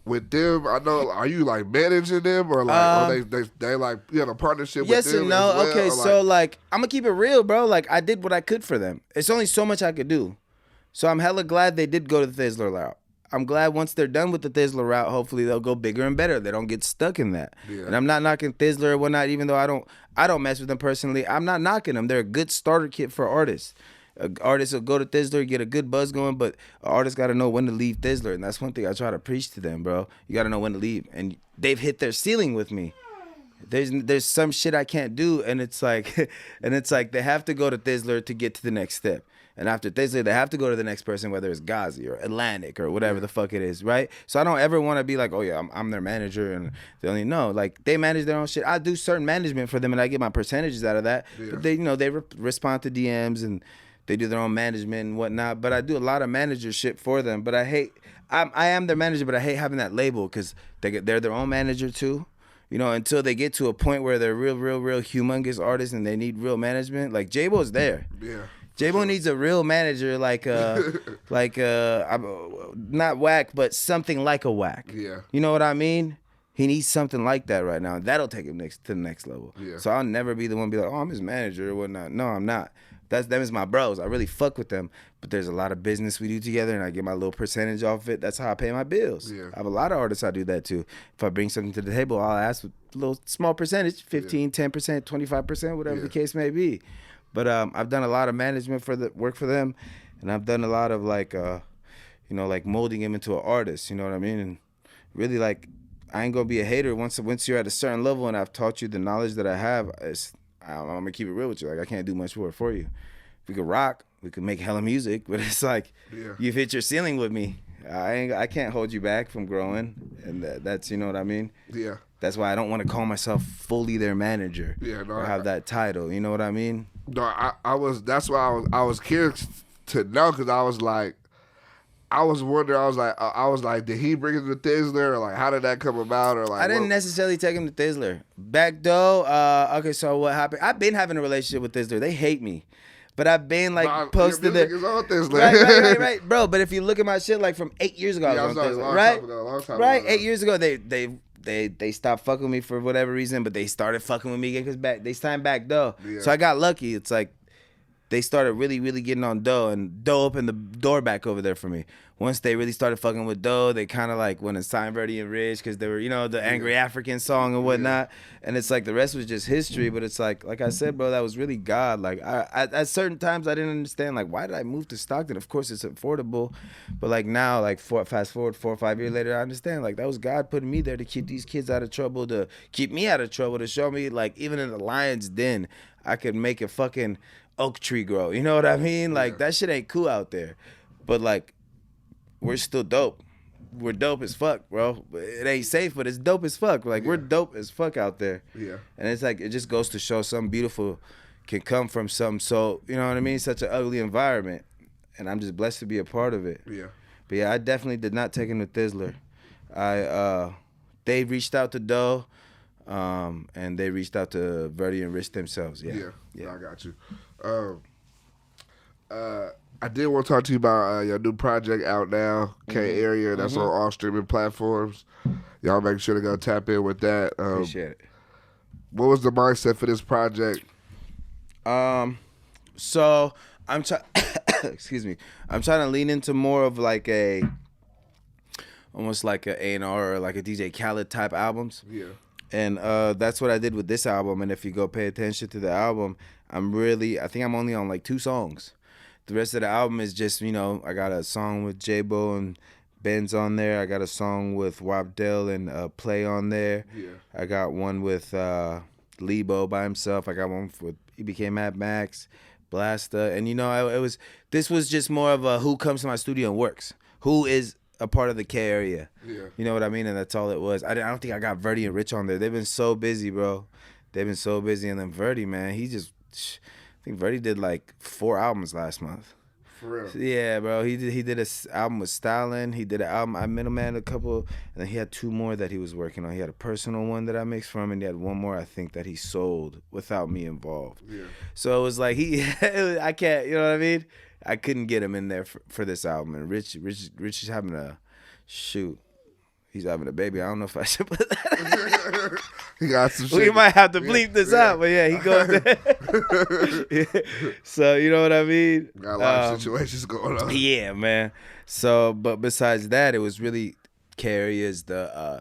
with them, I know, are you, like, managing them or, like, they like, you have a partnership with them? Yes and no. Well, okay, so, like, I'm going to keep it real, bro. Like, I did what I could for them. It's only so much I could do. So, I'm hella glad they did go to the Thizzler route. I'm glad once they're done with the Thizzler route, hopefully they'll go bigger and better. They don't get stuck in that. Yeah. And I'm not knocking Thizzler or whatnot, even though I don't mess with them personally. I'm not knocking them. They're a good starter kit for artists. Artists will go to Thizzler, get a good buzz going, but an artist got to know when to leave Thizzler. And that's one thing I try to preach to them, bro. You got to know when to leave. And they've hit their ceiling with me. There's some shit I can't do, and it's like they have to go to Thizzler to get to the next step. And after Thizzler, they have to go to the next person, whether it's Ghazi or Atlantic or whatever the fuck it is, right? So I don't ever want to be like, oh yeah, I'm their manager, and they only know. Like, they manage their own shit. I do certain management for them, and I get my percentages out of that. Yeah. But they, they respond to DMs, and they do their own management and whatnot. But I do a lot of managership for them. But I am their manager, but I hate having that label because they're their own manager too. Until they get to a point where they're real humongous artists and they need real management. Like, Jaaybo's there. Yeah. Jaaybo needs a real manager, like not whack, but something like a whack. Yeah. You know what I mean? He needs something like that right now. That'll take him to the next level. Yeah. So I'll never be the one to be like, oh, I'm his manager or whatnot. No, I'm not. Them is my bros. I really fuck with them. But there's a lot of business we do together, and I get my little percentage off it. That's how I pay my bills. Yeah. I have a lot of artists I do that too. If I bring something to the table, I'll ask with a little small percentage, 15, 10%, 25%, whatever the case may be. But I've done a lot of management work for them, and I've done a lot of like molding him into an artist. You know what I mean? And really, like, I ain't gonna be a hater once you're at a certain level, and I've taught you the knowledge that I have. I'm gonna keep it real with you. Like, I can't do much more for you. We could rock, we could make hella music, but it's like you've hit your ceiling with me. I can't hold you back from growing, and that's, you know what I mean? Yeah. That's why I don't want to call myself fully their manager. Yeah, no, or have that title. You know what I mean? No, I was. That's why I was curious to know, because I was wondering. I was like, did he bring him to Thizzler, or like, how did that come about, or like? I didn't necessarily take him to Thizzler. Bckdoe. Okay, so what happened? I've been having a relationship with Thizzler. They hate me. But I've been like posted it. Right, bro. But if you look at my shit, like from 8 years ago, I was on Thizzler, right? 8 years ago, they stopped fucking with me for whatever reason, but they started fucking with me again because they signed Bckdoe. Yeah. So I got lucky. It's like they started really getting on Doe, and Doe opened the door back over there for me. Once they really started fucking with Doe, they kind of like went and signed Verde and Rich because they were, the Angry African song and whatnot. Yeah. And it's like the rest was just history. But it's like I said, bro, that was really God. Like I at certain times I didn't understand, like, why did I move to Stockton? Of course it's affordable, but like now, like fast forward 4 or 5 years later, I understand, like, that was God putting me there to keep these kids out of trouble, to keep me out of trouble, to show me, like, even in the lion's den, I could make a fucking oak tree grow. You know what I mean? Like, that shit ain't cool out there. But like, we're still dope. We're dope as fuck, bro. It ain't safe, but it's dope as fuck. Like, we're dope as fuck out there. Yeah. And it's like, it just goes to show something beautiful can come from something so, you know what I mean? Such an ugly environment. And I'm just blessed to be a part of it. Yeah. But yeah, I definitely did not take him to Thizzler. They reached out to Doe, and they reached out to Verde and Rich themselves. Yeah. I got you. I did want to talk to you about your new project out now, K Area. That's on all streaming platforms. Y'all make sure to go tap in with that. Appreciate it. What was the mindset for this project? So I'm trying. Excuse me. I'm trying to lean into more of like almost like a A&R or like a DJ Khaled type albums. Yeah. And that's what I did with this album. And if you go pay attention to the album, I think I'm only on like 2 songs. The rest of the album is just, I got a song with Jaaybo and Ben's on there. I got a song with Wabdell and Play on there. Yeah. I got one with Lebo by himself. I got one with Ebk Mad Max, Blasta, and this was just more of a who comes to my studio and works, who is a part of the K area. Yeah. You know what I mean? And that's all it was. I don't think I got Verde and Rich on there. They've been so busy, bro. They've been so busy. And then Verde, man, I think Verde did like 4 albums last month. For real? Yeah, bro. He did an album with Stalin. He did an album, I Middleman a couple, and then he had 2 more that he was working on. He had a personal one that I mixed for him, and he had 1 more, I think, that he sold without me involved. Yeah. So it was like I can't, you know what I mean? I couldn't get him in there for this album. And Rich is having he's having a baby. I don't know if I should put that. He got some shit. We might have to bleep this out, but yeah, he goes there. Yeah. So you know what I mean? Got a lot of situations going on. Yeah, man. So, but besides that, it was really K Area is my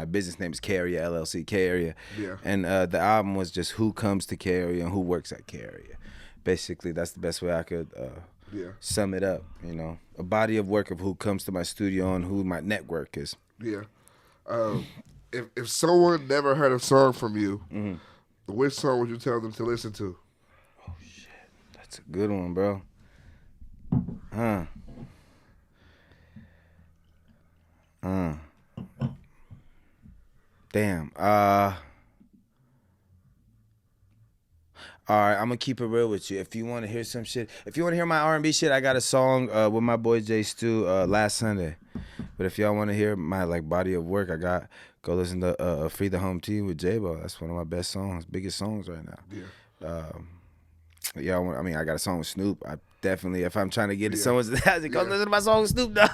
business name is K Area LLC, K Area. Yeah. And the album was just who comes to K Area and who works at K Area. Basically, that's the best way I could sum it up. A body of work of who comes to my studio and who my network is. Yeah. If someone never heard a song from you, which song would you tell them to listen to? Oh shit, that's a good one, bro. Damn. All right, I'm gonna keep it real with you. If you want to hear some shit, if you want to hear my R&B shit, I got a song with my boy Jay Stu last Sunday. But if y'all want to hear my body of work, go listen to Free the Home Team with Jaaybo. That's one of my best songs, biggest songs right now. Yeah. I got a song with Snoop. I definitely, if I'm trying to get to someone's house, go listen to my song with Snoop Dogg.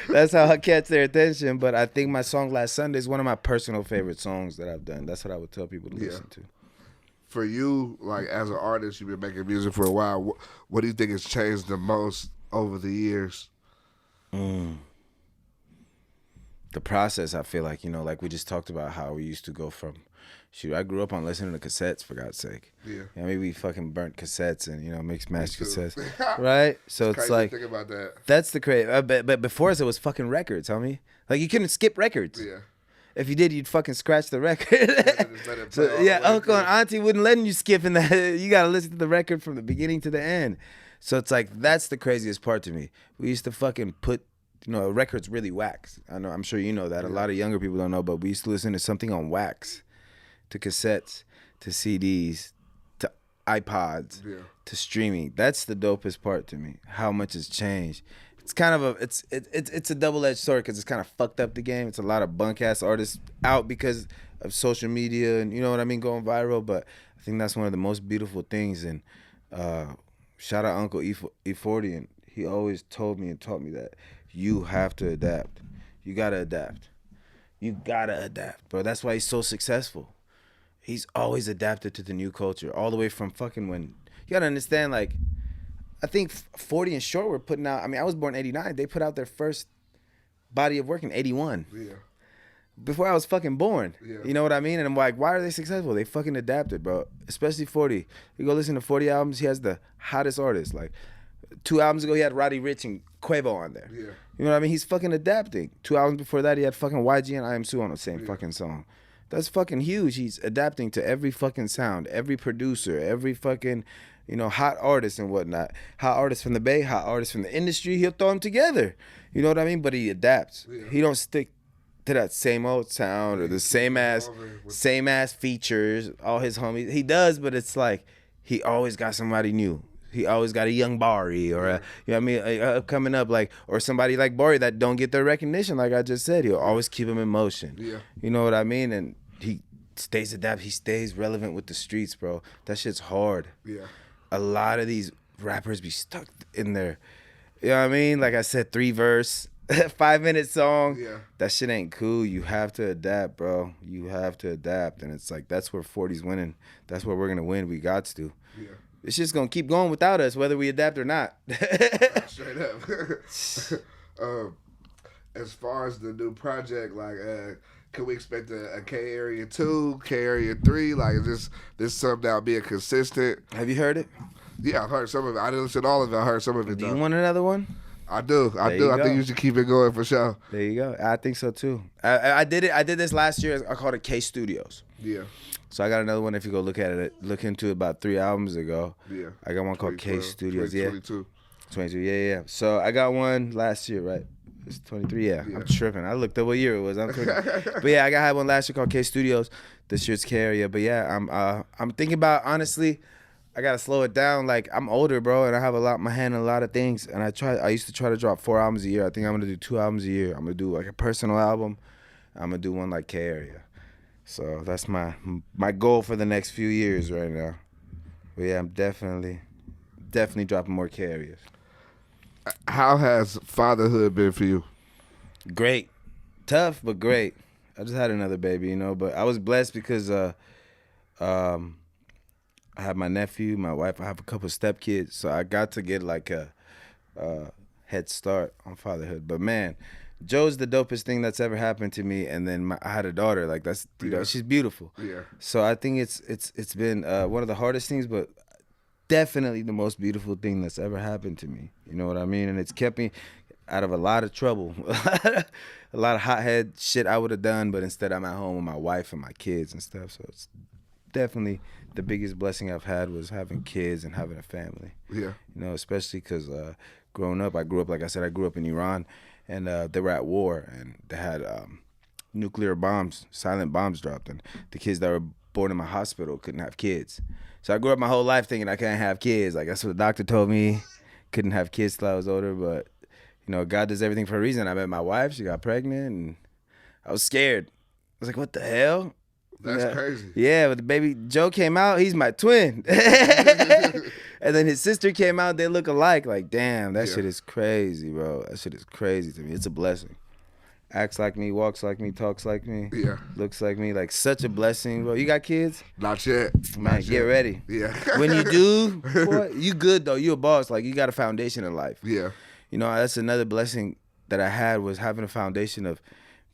That's how I catch their attention. But I think my song last Sunday is one of my personal favorite songs that I've done. That's what I would tell people to listen to. For you, as an artist, you've been making music for a while. What do you think has changed the most over the years? The process, I feel like, like we just talked about how we used to go from, I grew up on listening to cassettes, for God's sake. Yeah. Maybe we fucking burnt cassettes and, mixed match cassettes. Right? So it's like, think about that. That's the crazy. But before us, it was fucking records, homie. Like, you couldn't skip records. Yeah. If you did, you'd fucking scratch the record. So, uncle and auntie wouldn't let you skip in that. You got to listen to the record from the beginning to the end. So it's like, that's the craziest part to me. We used to fucking put, records really wax. I'm sure you know that. A lot of younger people don't know, but we used to listen to something on wax, to cassettes, to CDs, to iPods, to streaming. That's the dopest part to me, how much has changed. It's kind of it's a double-edged sword because it's kind of fucked up the game. It's a lot of bunk-ass artists out because of social media and, you know what I mean, going viral. But I think that's one of the most beautiful things. And shout out Uncle E40. And he always told me and taught me that you have to adapt. You got to adapt. You got to adapt, bro. That's why he's so successful. He's always adapted to the new culture, all the way from fucking when... You got to understand, I think 40 and Short were putting out... I was born in 89. They put out their first body of work in 81. Yeah. Before I was fucking born. Yeah. You know what I mean? And I'm like, why are they successful? They fucking adapted, bro. Especially 40. You go listen to 40 albums, he has the hottest artists. 2 albums ago, he had Roddy Ricch and Quavo on there. Yeah. You know what I mean? He's fucking adapting. 2 albums before that, he had fucking YG and I Am Sue on the same fucking song. That's fucking huge. He's adapting to every fucking sound, every producer, every fucking... hot artists and whatnot. Hot artists from the Bay, hot artists from the industry. He'll throw them together. You know what I mean? But he adapts. Yeah. He don't stick to that same old sound or the same ass features. All his homies. He does, but it's like he always got somebody new. He always got a young Bari or coming up or somebody like Bari that don't get their recognition. Like I just said, he'll always keep him in motion. Yeah. You know what I mean? And he stays adapted. He stays relevant with the streets, bro. That shit's hard. Yeah. A lot of these rappers be stuck in there. You know what I mean? Like I said, 3 verse, 5-minute song. Yeah. That shit ain't cool. You have to adapt, bro. You have to adapt. And it's like, that's where 40's winning. That's where we're going to win. We got to. Yeah. It's just going to keep going without us, whether we adapt or not. Straight up. As far as the new project, can we expect a K Area 2, K Area 3? Is this something that'll be consistent? Have you heard it? Yeah, I've heard some of it. I didn't listen to all of it. I heard some of it. Do you want another one? I do. I think you should keep it going for sure. There you go. I think so too. I did it. I did this last year. I called it K Studios. Yeah. So I got another one. If you go look into it about 3 albums ago. Yeah. I got one called K Studios. 22. 22. Yeah. So I got one last year, right? It's 23. Yeah. I'm tripping. I looked up what year it was. I'm tripping. But yeah, I had one last year called K Studios. This year's K Area. But yeah, I'm thinking about, honestly, I gotta slow it down. Like, I'm older, bro, and I have my hand in a lot of things. And I used to try to drop 4 albums a year. I think I'm gonna do 2 albums a year. I'm gonna do like a personal album. I'm gonna do one like K Area. So that's my goal for the next few years right now. But yeah, I'm definitely dropping more K Areas. How has fatherhood been for you? Great. Tough, but great. I just had another baby, but I was blessed because I have my nephew, my wife, I have a couple of stepkids, so I got to get like a head start on fatherhood. But man, Joe's the dopest thing that's ever happened to me, and then I had a daughter. Like, that's she's beautiful. Yeah. So I think it's been one of the hardest things, but definitely the most beautiful thing that's ever happened to me. You know what I mean? And it's kept me out of a lot of trouble, a lot of hothead shit I would have done, but instead I'm at home with my wife and my kids and stuff. So it's definitely the biggest blessing I've had was having kids and having a family. Yeah. Especially because growing up, like I said, I grew up in Iran, and they were at war, and they had nuclear bombs, silent bombs dropped, and the kids that were born in my hospital couldn't have kids. So I grew up my whole life thinking I can't have kids. Like, that's what the doctor told me. Couldn't have kids till I was older, but God does everything for a reason. I met my wife, she got pregnant, and I was scared. I was like, what the hell? That's crazy. Yeah, but the baby Joe came out, he's my twin. And then his sister came out, they look alike. Like, damn, that shit is crazy, bro. That shit is crazy to me. It's a blessing. Acts like me, walks like me, talks like me, looks like me. Like, such a blessing, bro. You got kids? Not yet. Man, get ready. Yeah. When you do, boy, you good, though. You a boss. Like, you got a foundation in life. Yeah. That's another blessing that I had, was having a foundation of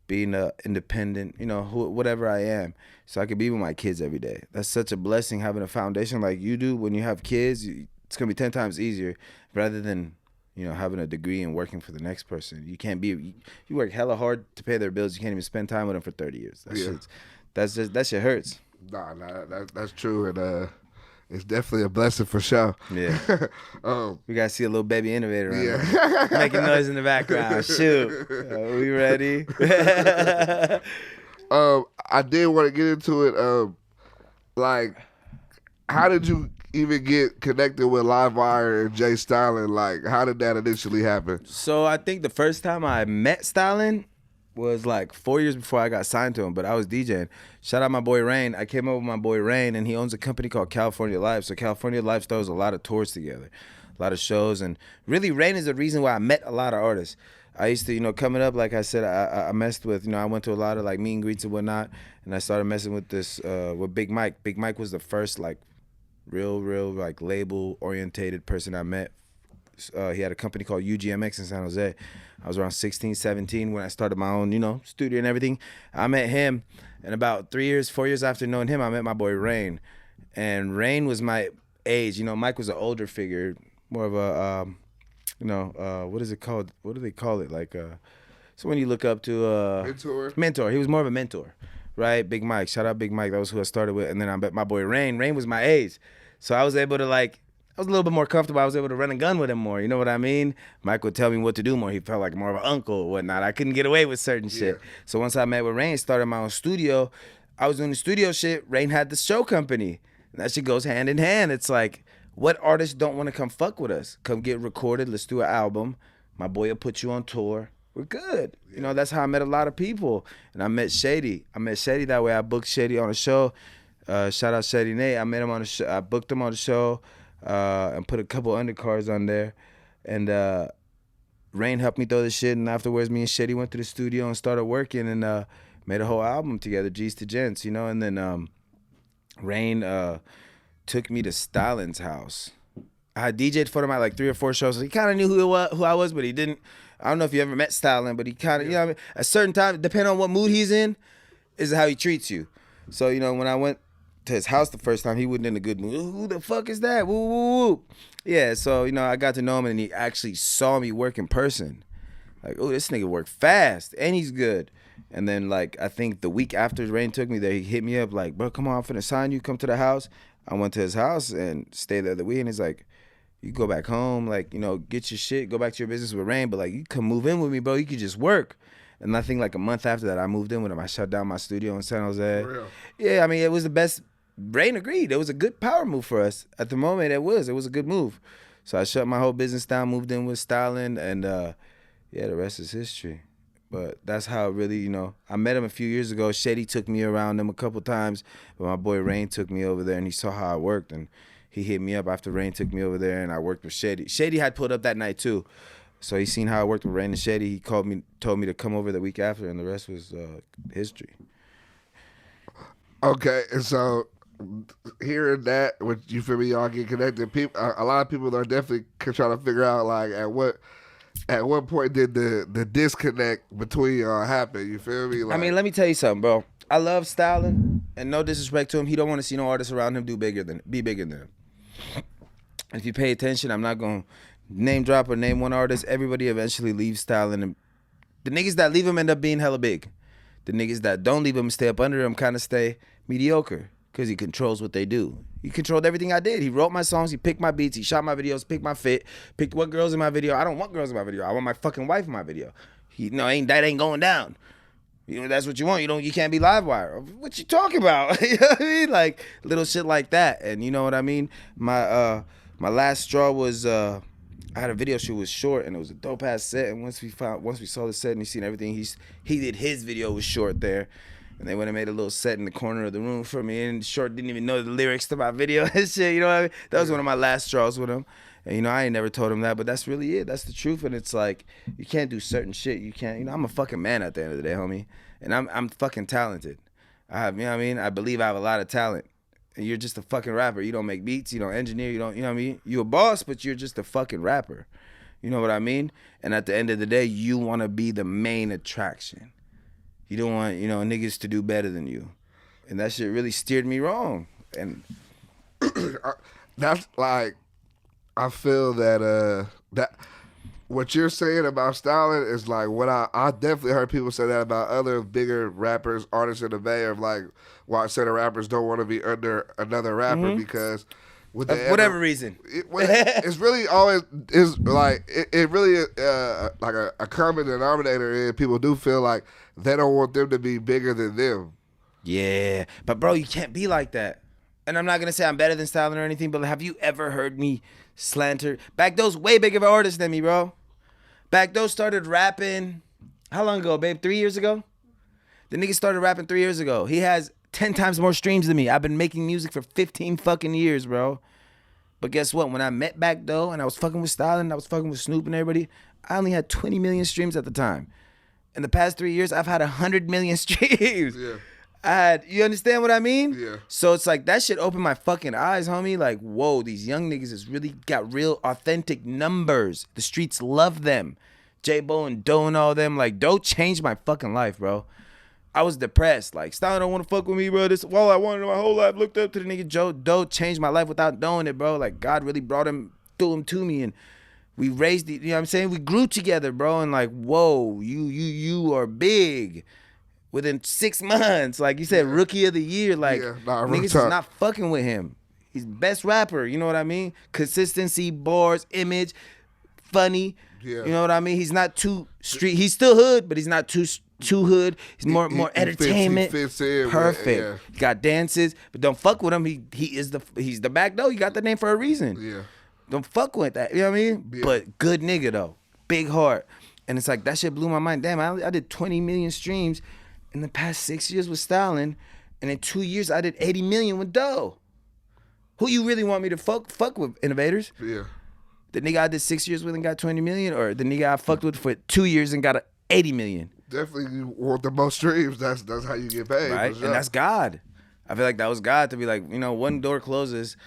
being independent, whatever I am, so I could be with my kids every day. That's such a blessing, having a foundation like you do. When you have kids, it's going to be 10 times easier rather than, having a degree and working for the next person. You can't you work hella hard to pay their bills. You can't even spend time with them for 30 years. That shit hurts. Nah, that's true. And it's definitely a blessing for sure. Yeah. We got to see a little baby Innovator around there. Making noise in the background. Shoot. Are we ready? I did want to get into it. Like, how did you even get connected with Livewire and Jay Stalin? Like, how did that initially happen? So I think the first time I met Stalin was like 4 years before I got signed to him, but I was DJing. Shout out my boy Rain. I came up with my boy Rain, and he owns a company called California Live. So California Live throws a lot of tours together, a lot of shows, and really Rain is the reason why I met a lot of artists. I used to, coming up, like I said, I messed with, I went to a lot of like meet and greets and whatnot, and I started messing with this, with Big Mike. Big Mike was the first like real like label orientated person I met. He had a company called UGMX in San Jose. I was around 16, 17 when I started my own, studio and everything. I met him, and about 4 years after knowing him, I met my boy Rain. And Rain was my age. Mike was an older figure, more of a, what is it called? What do they call it? Like, so when you look up to mentor. He was more of a mentor, right? Big Mike. Shout out Big Mike. That was who I started with. And then I met my boy Rain. Rain was my age. So I was able to I was a little bit more comfortable. I was able to run a gun with him more. You know what I mean? Mike would tell me what to do more. He felt like more of an uncle or whatnot. I couldn't get away with certain shit. So once I met with Rain, started my own studio, I was doing the studio shit. Rain had the show company. And that shit goes hand in hand. It's like, what artists don't want to come fuck with us? Come get recorded. Let's do an album. My boy will put you on tour. We're good. That's how I met a lot of people. And I met Shady. That way. I booked Shady on a show. Shout out Shady Nate. I met him on the show. I booked him on the show. And put a couple undercards on there, and Rain helped me throw the shit, and afterwards me and Shady went to the studio and started working, and made a whole album together, G's to Gents, and then Rain took me to Stalin's house. I had DJ'd for him at like 3 or 4 shows. So he kind of knew who I was, but he didn't. I don't know if you ever met Stalin, but he kind of, what I mean? At certain time, depending on what mood he's in, is how he treats you. So, when I went to his house the first time, he wasn't in a good mood. Who the fuck is that? Woo, woo, woo. Yeah, so, I got to know him, and he actually saw me work in person. Like, oh, this nigga work fast, and he's good. And then, like, I think the week after Rain took me there, he hit me up like, bro, come on, I'm finna sign you, come to the house. I went to his house and stayed there the week, and he's like, you go back home, like, get your shit, go back to your business with Rain, but, like, you come move in with me, bro, you could just work. And I think, like, a month after that, I moved in with him. I shut down my studio in San Jose. For real? Yeah, I mean, it was the best. Rain agreed. It was a good power move for us. At the moment, it was a good move. So I shut my whole business down, moved in with Stalin, and, yeah, the rest is history. But that's how it really, I met him a few years ago. Shady took me around him a couple times, but my boy Rain took me over there, and he saw how I worked, and he hit me up after Rain took me over there, and I worked with Shady. Shady had pulled up that night, too. So he seen how I worked with Rain and Shady. He called me, told me to come over the week after, and the rest was history. Okay, and so hearing that, when you feel me, y'all get connected. People, a lot of people are definitely trying to figure out like at what point did the disconnect between y'all happen? You feel me? Like, I mean, let me tell you something, bro. I love Stalin, and no disrespect to him, he don't want to see no artist around him be bigger than him. And if you pay attention, I'm not gonna name drop or name one artist. Everybody eventually leaves Stalin, and the niggas that leave him end up being hella big. The niggas that don't leave him, stay up under him, kind of stay mediocre because he controls what they do. He controlled everything I did. He wrote my songs, he picked my beats, he shot my videos, picked my fit, picked what girls in my video. I don't want girls in my video. I want my fucking wife in my video. That ain't going down. That's what you want. You can't be Livewire. What you talking about? You know what I mean? Like little shit like that. And you know what I mean? My last straw was I had a video shoot with Short, and it was a dope ass set. And once we saw the set and he seen everything, he did his video with Short there. And they went and made a little set in the corner of the room for me. And Short didn't even know the lyrics to my video and shit. You know what I mean? That was one of my last straws with him. And I ain't never told him that, but that's really it. That's the truth. And it's like, you can't do certain shit. You can't, I'm a fucking man at the end of the day, homie. And I'm fucking talented. I have, I believe I have a lot of talent. And you're just a fucking rapper. You don't make beats, you don't engineer, you know what I mean? You a boss, but you're just a fucking rapper. You know what I mean? And at the end of the day, you want to be the main attraction. You don't want, niggas to do better than you. And that shit really steered me wrong. And that's like, I feel that what you're saying about Stalin is like what I definitely heard people say that about other bigger rappers, artists in the Bay, of like why certain rappers don't want to be under another rapper because with whatever reason. It's really always is like it really like a common denominator is people do feel like they don't want them to be bigger than them. Yeah, but bro, you can't be like that. And I'm not gonna say I'm better than Stalin or anything, but have you ever heard me slander? Bckdoe's way bigger of an artist than me, bro. Bckdoe started rapping, how long ago, babe? 3 years ago? The nigga started rapping 3 years ago. He has 10 times more streams than me. I've been making music for 15 fucking years, bro. But guess what? When I met Bckdoe and I was fucking with Stalin, I was fucking with Snoop and everybody, I only had 20 million streams at the time. In the past 3 years, I've had 100 million streams. Yeah. You understand what I mean? Yeah. So it's like that shit opened my fucking eyes, homie. Like, whoa, these young niggas has really got real authentic numbers. The streets love them. Jaaybo and Doe and all them. Like, Doe changed my fucking life, bro. I was depressed. Like, Stalin don't want to fuck with me, bro. This is all I wanted my whole life. Looked up to the nigga Doe changed my life without knowing it, bro. Like, God really threw him to me, and we raised it, you know what I'm saying? We grew together, bro. And like, whoa, you are big. Within 6 months, like you said, rookie of the year, like niggas is not fucking with him. He's best rapper, you know what I mean? Consistency, bars, image, funny. Yeah. You know what I mean? He's not too street. He's still hood, but he's not too hood. He's more entertainment. He fits in. Perfect. Yeah. He got dances, but don't fuck with him. He's the Bckdoe. He got the name for a reason. Yeah. Don't fuck with that. You know what I mean? Yeah. But good nigga though, big heart, and it's like that shit blew my mind. Damn, I did 20 million streams in the past 6 years with Stalin, and in 2 years I did 80 million with Doe. Who you really want me to fuck with, Innovators? Yeah. The nigga I did 6 years with and got 20 million, or the nigga I fucked with for 2 years and got 80 million? Definitely you want the most streams. That's how you get paid. Right, sure. And that's God. I feel like that was God to be like, one door closes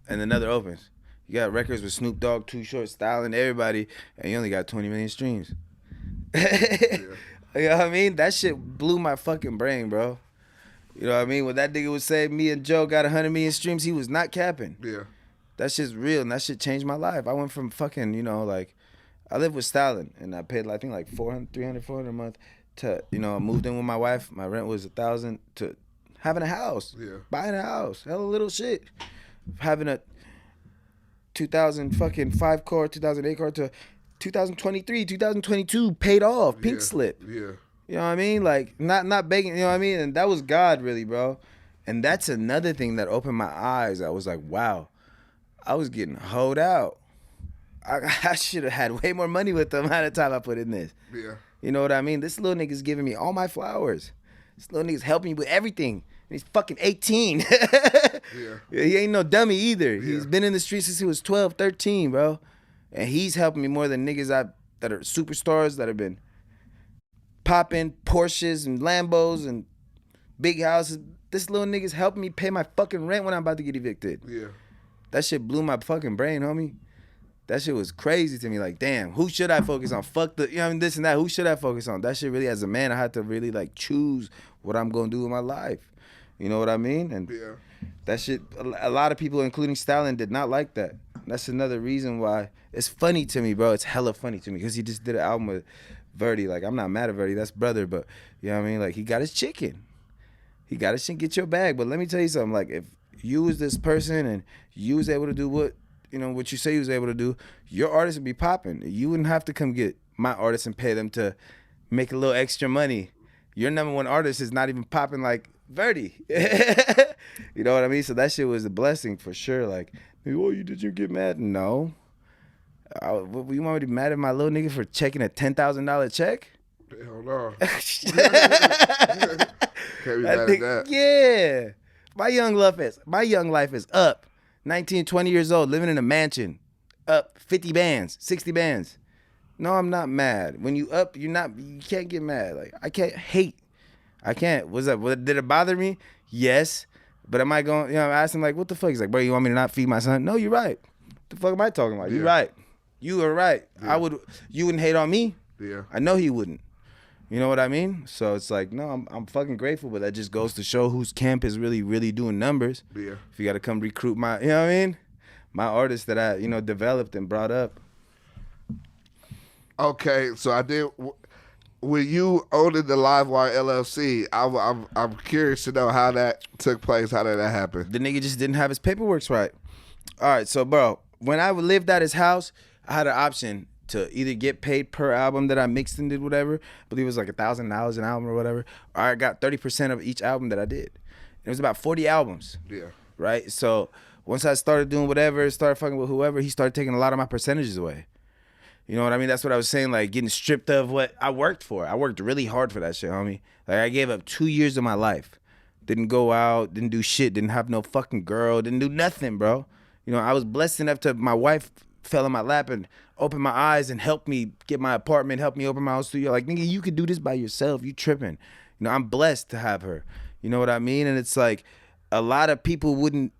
and another opens. You got records with Snoop Dogg, Too Short, Stalin, everybody, and you only got 20 million streams. Yeah. You know what I mean? That shit blew my fucking brain, bro. You know what I mean? When that nigga was saying me and Joe got 100 million streams, he was not capping. Yeah. That shit's real, and that shit changed my life. I went from fucking, you know, like, I lived with Stalin, and I paid, I think, like 400 a month to, you know, I moved in with my wife. My rent was $1,000 to having a house. Yeah. Buying a house. Hella little shit. Having a 2005 car, 2008 car to 2023, 2022 paid off, pink slip. Yeah. You know what I mean? Like, not begging, you know what I mean? And that was God, really, bro. And that's another thing that opened my eyes. I was like, wow, I was getting hoed out. I should have had way more money with the amount of time I put in this. Yeah. You know what I mean? This little nigga's giving me all my flowers. This little nigga's helping me with everything. And he's fucking 18. Yeah. He ain't no dummy either. Yeah. He's been in the streets since he was 12, 13, bro. And he's helping me more than niggas that are superstars that have been popping Porsches and Lambos and big houses. This little nigga's helping me pay my fucking rent when I'm about to get evicted. Yeah. That shit blew my fucking brain, homie. That shit was crazy to me. Like, damn, who should I focus on? Fuck the, you know what I mean, this and that. Who should I focus on? That shit really, as a man, I had to really, like, choose what I'm going to do with my life. You know what I mean? And Yeah. that shit, a lot of people, including Stalin, did not like that. That's another reason why. It's funny to me, bro. It's hella funny to me because he just did an album with Verde. Like, I'm not mad at Verde. That's brother. But, you know what I mean? Like, he got his chicken. He got his shit, get your bag. But let me tell you something. Like, if you was this person and you was able to do what you say you was able to do, your artist would be popping. You wouldn't have to come get my artists and pay them to make a little extra money. Your number one artist is not even popping like Verde. You know what I mean? So that shit was a blessing for sure. Like, oh, did you get mad? No. You want me to be mad at my little nigga for checking a $10,000 check? Hell no. Can't be mad at that. Yeah. My young life is up. 19, 20 years old, living in a mansion. Up 50 bands, 60 bands. No, I'm not mad. When you up, you can't get mad. Like, I can't hate. I can't. Did it bother me? Yes. But am I going, I asked him, like, what the fuck? He's like, bro, you want me to not feed my son? No, you're right. What the fuck am I talking about? Yeah. You're right. You are right. Yeah. You wouldn't hate on me. Yeah. I know he wouldn't. You know what I mean? So it's like, no, I'm fucking grateful, but that just goes to show whose camp is really, really doing numbers. Yeah. If you got to come recruit my, you know what I mean? My artists that I, developed and brought up. Okay, so I did. When you owned the Livewire LLC, I'm curious to know how that took place. How did that happen? The nigga just didn't have his paperwork right. All right, so bro, when I lived at his house, I had an option to either get paid per album that I mixed and did whatever. I believe it was like $1,000 an album or whatever. Or I got 30% of each album that I did. It was about 40 albums. Yeah. Right? So once I started doing whatever, started fucking with whoever, he started taking a lot of my percentages away. You know what I mean? That's what I was saying, like getting stripped of what I worked for. I worked really hard for that shit, homie. Like, I gave up 2 years of my life. Didn't go out, didn't do shit, didn't have no fucking girl, didn't do nothing, bro. I was blessed enough to, my wife fell in my lap and opened my eyes and helped me get my apartment, helped me open my own studio. Like, nigga, you could do this by yourself. You tripping. I'm blessed to have her. You know what I mean? And it's like, a lot of people wouldn't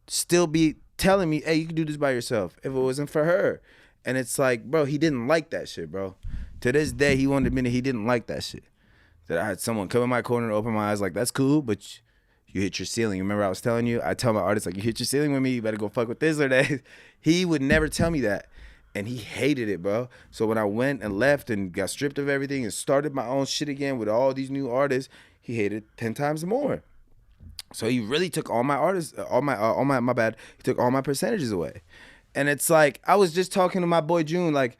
still be telling me, hey, you can do this by yourself if it wasn't for her. And it's like, bro, he didn't like that shit, bro. To this day, he won't admit it. He didn't like that shit. That I had someone come in my corner and open my eyes like, that's cool, but you hit your ceiling. Remember I was telling you? I tell my artists, like, you hit your ceiling with me, you better go fuck with Thizzler days. He would never tell me that. And he hated it, bro. So when I went and left and got stripped of everything and started my own shit again with all these new artists, he hated 10 times more. So he really took all my artists, my bad. He took all my percentages away. And it's like, I was just talking to my boy June, like,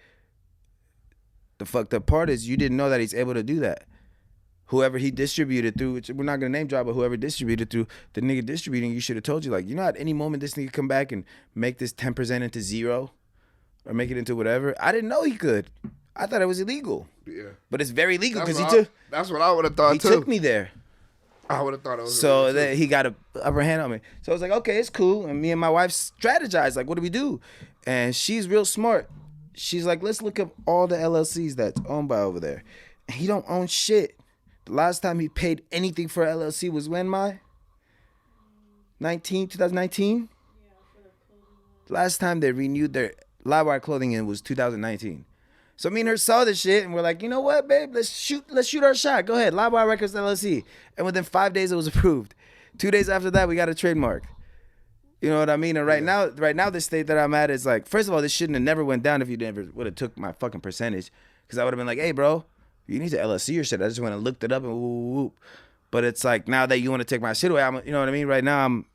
the fucked up part is you didn't know that he's able to do that. Whoever he distributed through, which we're not gonna name drop, but whoever distributed through, the nigga distributing, you should have told you, like, at any moment this nigga come back and make this 10% into 0 or make it into whatever. I didn't know he could. I thought it was illegal. Yeah. But it's very legal because that's what I would have thought he too. He took me there. I would have thought it was. So that he got a upper hand on me. So I was like, okay, it's cool. And me and my wife strategized, like, what do we do? And she's real smart. She's like, let's look up all the LLCs that's owned by over there. And he don't own shit. The last time he paid anything for an LLC was when, 2019? Last time they renewed their Livewire clothing in was 2019. So me and her saw this shit, and we're like, you know what, babe? Let's shoot our shot. Go ahead, Livewire Records LLC. And within 5 days, it was approved. 2 days after that, we got a trademark. You know what I mean? And right now, the state that I'm at is like, first of all, this shouldn't have never went down if you never would have took my fucking percentage, because I would have been like, hey, bro, you need to LLC your shit. I just went and looked it up and whoop. But it's like, now that you want to take my shit away, you know what I mean? Right now, I'm.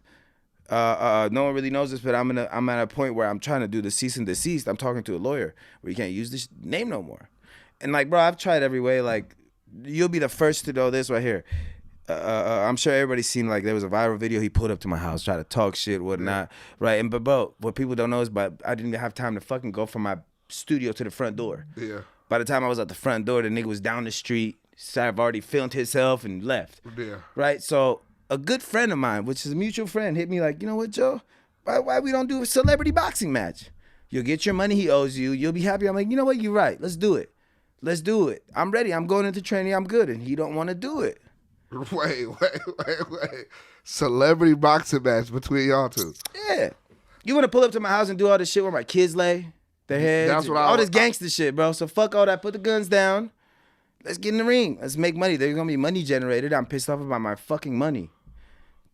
No one really knows this, but I'm at a point where I'm trying to do the cease and desist. I'm talking to a lawyer where you can't use this name no more. And like, bro, I've tried every way. Like, you'll be the first to know this right here. I'm sure everybody's seen, like, there was a viral video he pulled up to my house, try to talk shit, whatnot, right? And but bro, what people don't know is, but I didn't have time to fucking go from my studio to the front door. Yeah. By the time I was at the front door, the nigga was down the street. I've already filmed himself and left. Yeah. Right. So a good friend of mine, which is a mutual friend, hit me like, you know what, Joe? Why we don't do a celebrity boxing match? You'll get your money he owes you. You'll be happy. I'm like, you know what? You're right. Let's do it. Let's do it. I'm ready. I'm going into training. I'm good. And he don't want to do it. Wait. Celebrity boxing match between y'all two. Yeah. You want to pull up to my house and do all this shit where my kids lay their heads? That's what all this gangster shit, bro. So fuck all that. Put the guns down. Let's get in the ring. Let's make money. There's going to be money generated. I'm pissed off about my fucking money.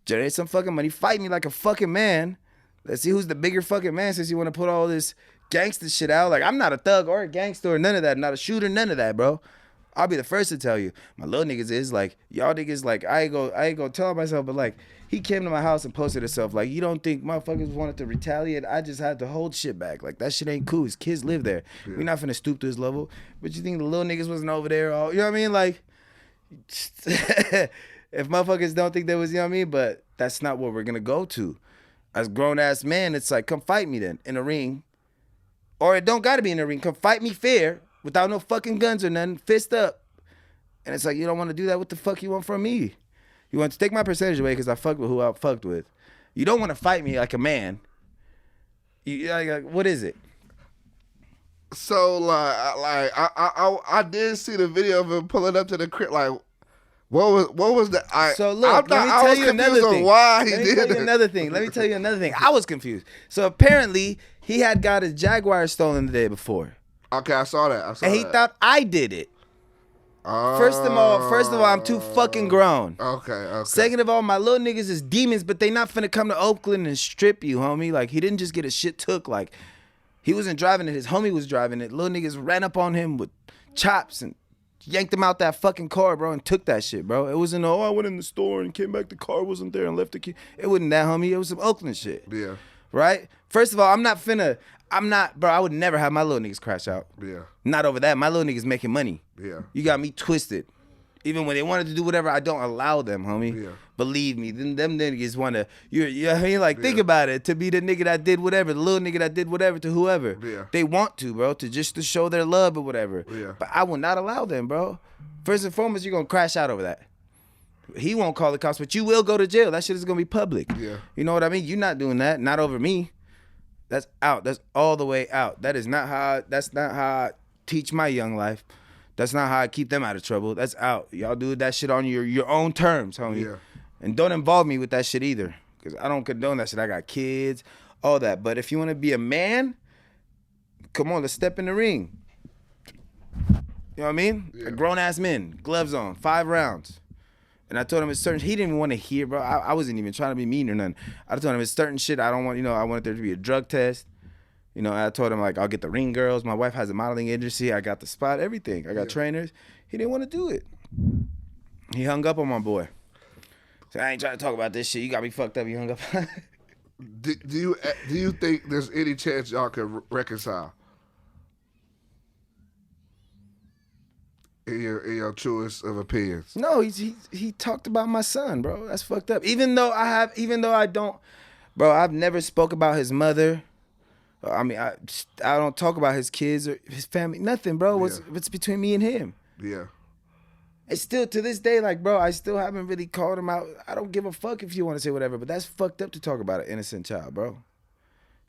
Generate some fucking money. Fight me like a fucking man. Let's see who's the bigger fucking man, since you want to put all this gangster shit out. Like, I'm not a thug or a gangster or none of that. I'm not a shooter, none of that, bro. I'll be the first to tell you. My little niggas is like, y'all niggas like, I ain't gonna tell myself, but like, he came to my house and posted himself. Like, you don't think motherfuckers wanted to retaliate? I just had to hold shit back. Like, that shit ain't cool. His kids live there. Yeah. We not finna stoop to his level. But you think the little niggas wasn't over there all, you know what I mean? Like, if motherfuckers don't think there was, you know what I mean? But that's not what we're gonna go to. As grown-ass man, it's like, come fight me then in a ring. Or it don't gotta be in a ring. Come fight me fair without no fucking guns or nothing. Fist up. And it's like, you don't want to do that. What the fuck you want from me? You want to take my percentage away because I fucked with who I fucked with. You don't want to fight me like a man. Like, what is it? So, I did see the video of him pulling up to the crib. Like, what was that? So look, let me tell you another thing. Why he did it? Let me tell you another thing. I was confused. So apparently he had got his Jaguar stolen the day before. Okay, I saw that. And he thought I did it. First of all, I'm too fucking grown. Okay. Second of all, my little niggas is demons, but they not finna come to Oakland and strip you, homie. Like, he didn't just get his shit took. Like, he wasn't driving it. His homie was driving it. Little niggas ran up on him with chops and yanked him out that fucking car, bro, and took that shit, bro. It wasn't, I went in the store and came back, the car wasn't there and left the key. It wasn't that, homie. It was some Oakland shit. Yeah. Right? First of all, bro, I would never have my little niggas crash out. Yeah. Not over that. My little niggas making money. Yeah. You got me twisted. Even when they wanted to do whatever, I don't allow them, homie. Yeah. Believe me. Them niggas want to, you know what I mean? Like, think about it. To be the nigga that did whatever, the little nigga that did whatever to whoever. Yeah. They want to, bro, to show their love or whatever. Yeah. But I will not allow them, bro. First and foremost, you're going to crash out over that. He won't call the cops, but you will go to jail. That shit is going to be public. Yeah. You know what I mean? You're not doing that. Not over me. That's out. That's all the way out. That's not how I teach my young life. That's not how I keep them out of trouble. That's out. Y'all do that shit on your own terms, homie. Yeah. And don't involve me with that shit either, because I don't condone that shit. I got kids, all that. But if you want to be a man, come on, let's step in the ring. You know what I mean? Yeah. Grown-ass men, gloves on, 5 rounds. And I told him it's certain, he didn't even want to hear, bro. I wasn't even trying to be mean or nothing. I told him it's certain shit I don't want, I wanted there to be a drug test. I told him, like, I'll get the ring girls. My wife has a modeling agency. I got the spot, everything. I got trainers. He didn't want to do it. He hung up on my boy. So I ain't trying to talk about this shit. You got me fucked up. He hung up. Do you think there's any chance y'all can reconcile? In your truest of opinions. No, he talked about my son, bro. That's fucked up. Even though I don't, bro, I've never spoke about his mother. I mean, I don't talk about his kids or his family. Nothing, bro. What's between me and him? Yeah. It's still, to this day, like, bro, I still haven't really called him out. I don't give a fuck if you want to say whatever, but that's fucked up to talk about an innocent child, bro.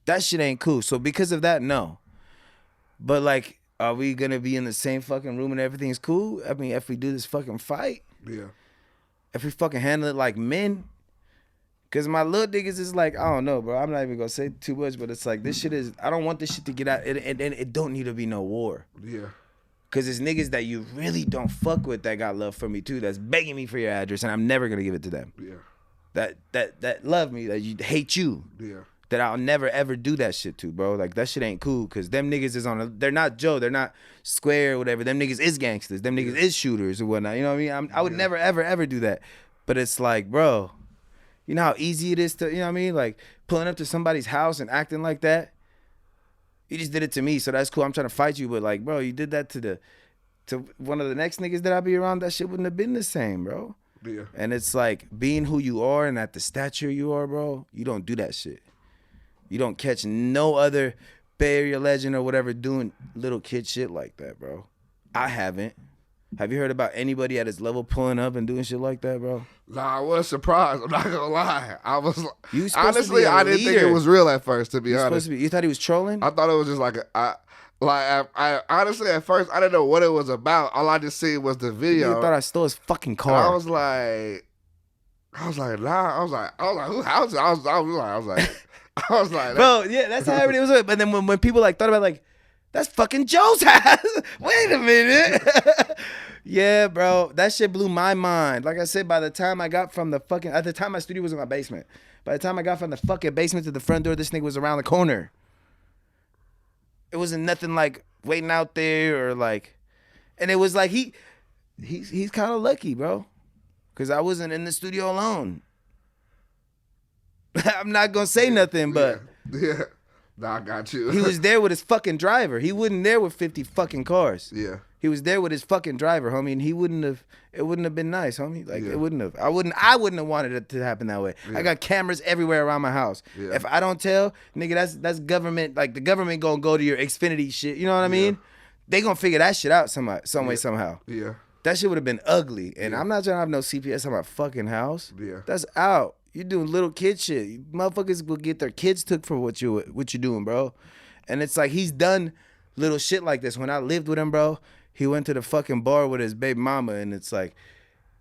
That shit ain't cool. So because of that, no. But, like, are we going to be in the same fucking room and everything's cool? I mean, if we do this fucking fight. Yeah. If we fucking handle it like men, Cause my little niggas is like, I don't know, bro. I'm not even gonna say too much, but it's like this shit is. I don't want this shit to get out, and it don't need to be no war. Yeah. Cause it's niggas that you really don't fuck with that got love for me too. That's begging me for your address, and I'm never gonna give it to them. Yeah. That love me, that you hate you. Yeah. That I'll never ever do that shit to, bro. Like that shit ain't cool. Cause them niggas is they're not Joe, they're not Square or whatever. Them niggas is gangsters. Them niggas is shooters or whatnot. You know what I mean? I would never ever ever do that. But it's like, bro, you know how easy it is to, you know what I mean? Like pulling up to somebody's house and acting like that. You just did it to me, so that's cool. I'm trying to fight you, but like, bro, you did that to one of the next niggas that I be around. That shit wouldn't have been the same, bro. Yeah. And it's like being who you are and at the stature you are, bro. You don't do that shit. You don't catch no other Bay Area legend or whatever doing little kid shit like that, bro. I haven't. Have you heard about anybody at his level pulling up and doing shit like that, bro? Nah, I was surprised. I'm not gonna lie. I was honestly, I didn't think it was real at first. To be honest, you thought he was trolling? I thought it was just like I honestly at first I didn't know what it was about. All I just seen was the video. You thought I stole his fucking car. I was like, nah. I was like, who house? I was like, bro, yeah, that's how everybody was. But then when people like thought about like, that's fucking Joe's house. Wait a minute. Yeah, bro, that shit blew my mind. Like I said, by the time I got from at the time my studio was in my basement. By the time I got from the fucking basement to the front door, this nigga was around the corner. It wasn't nothing like waiting out there or like, and it was like he's kind of lucky, bro, because I wasn't in the studio alone. I'm not gonna say nothing, but yeah. Nah, I got you. He was there with his fucking driver. He wasn't there with 50 fucking cars. Yeah. He was there with his fucking driver, homie, and it wouldn't have been nice, homie. Like it wouldn't have. I wouldn't have wanted it to happen that way. Yeah. I got cameras everywhere around my house. Yeah. If I don't tell, nigga, that's government. Like the government gonna go to your Xfinity shit. You know what I mean? They gonna figure that shit out some way somehow. Yeah. That shit would have been ugly, and I'm not trying to have no CPS on my fucking house. Yeah. That's out. You doing little kid shit. You motherfuckers will get their kids took for what you doing, bro. And it's like he's done little shit like this. When I lived with him, bro, he went to the fucking bar with his baby mama, and it's like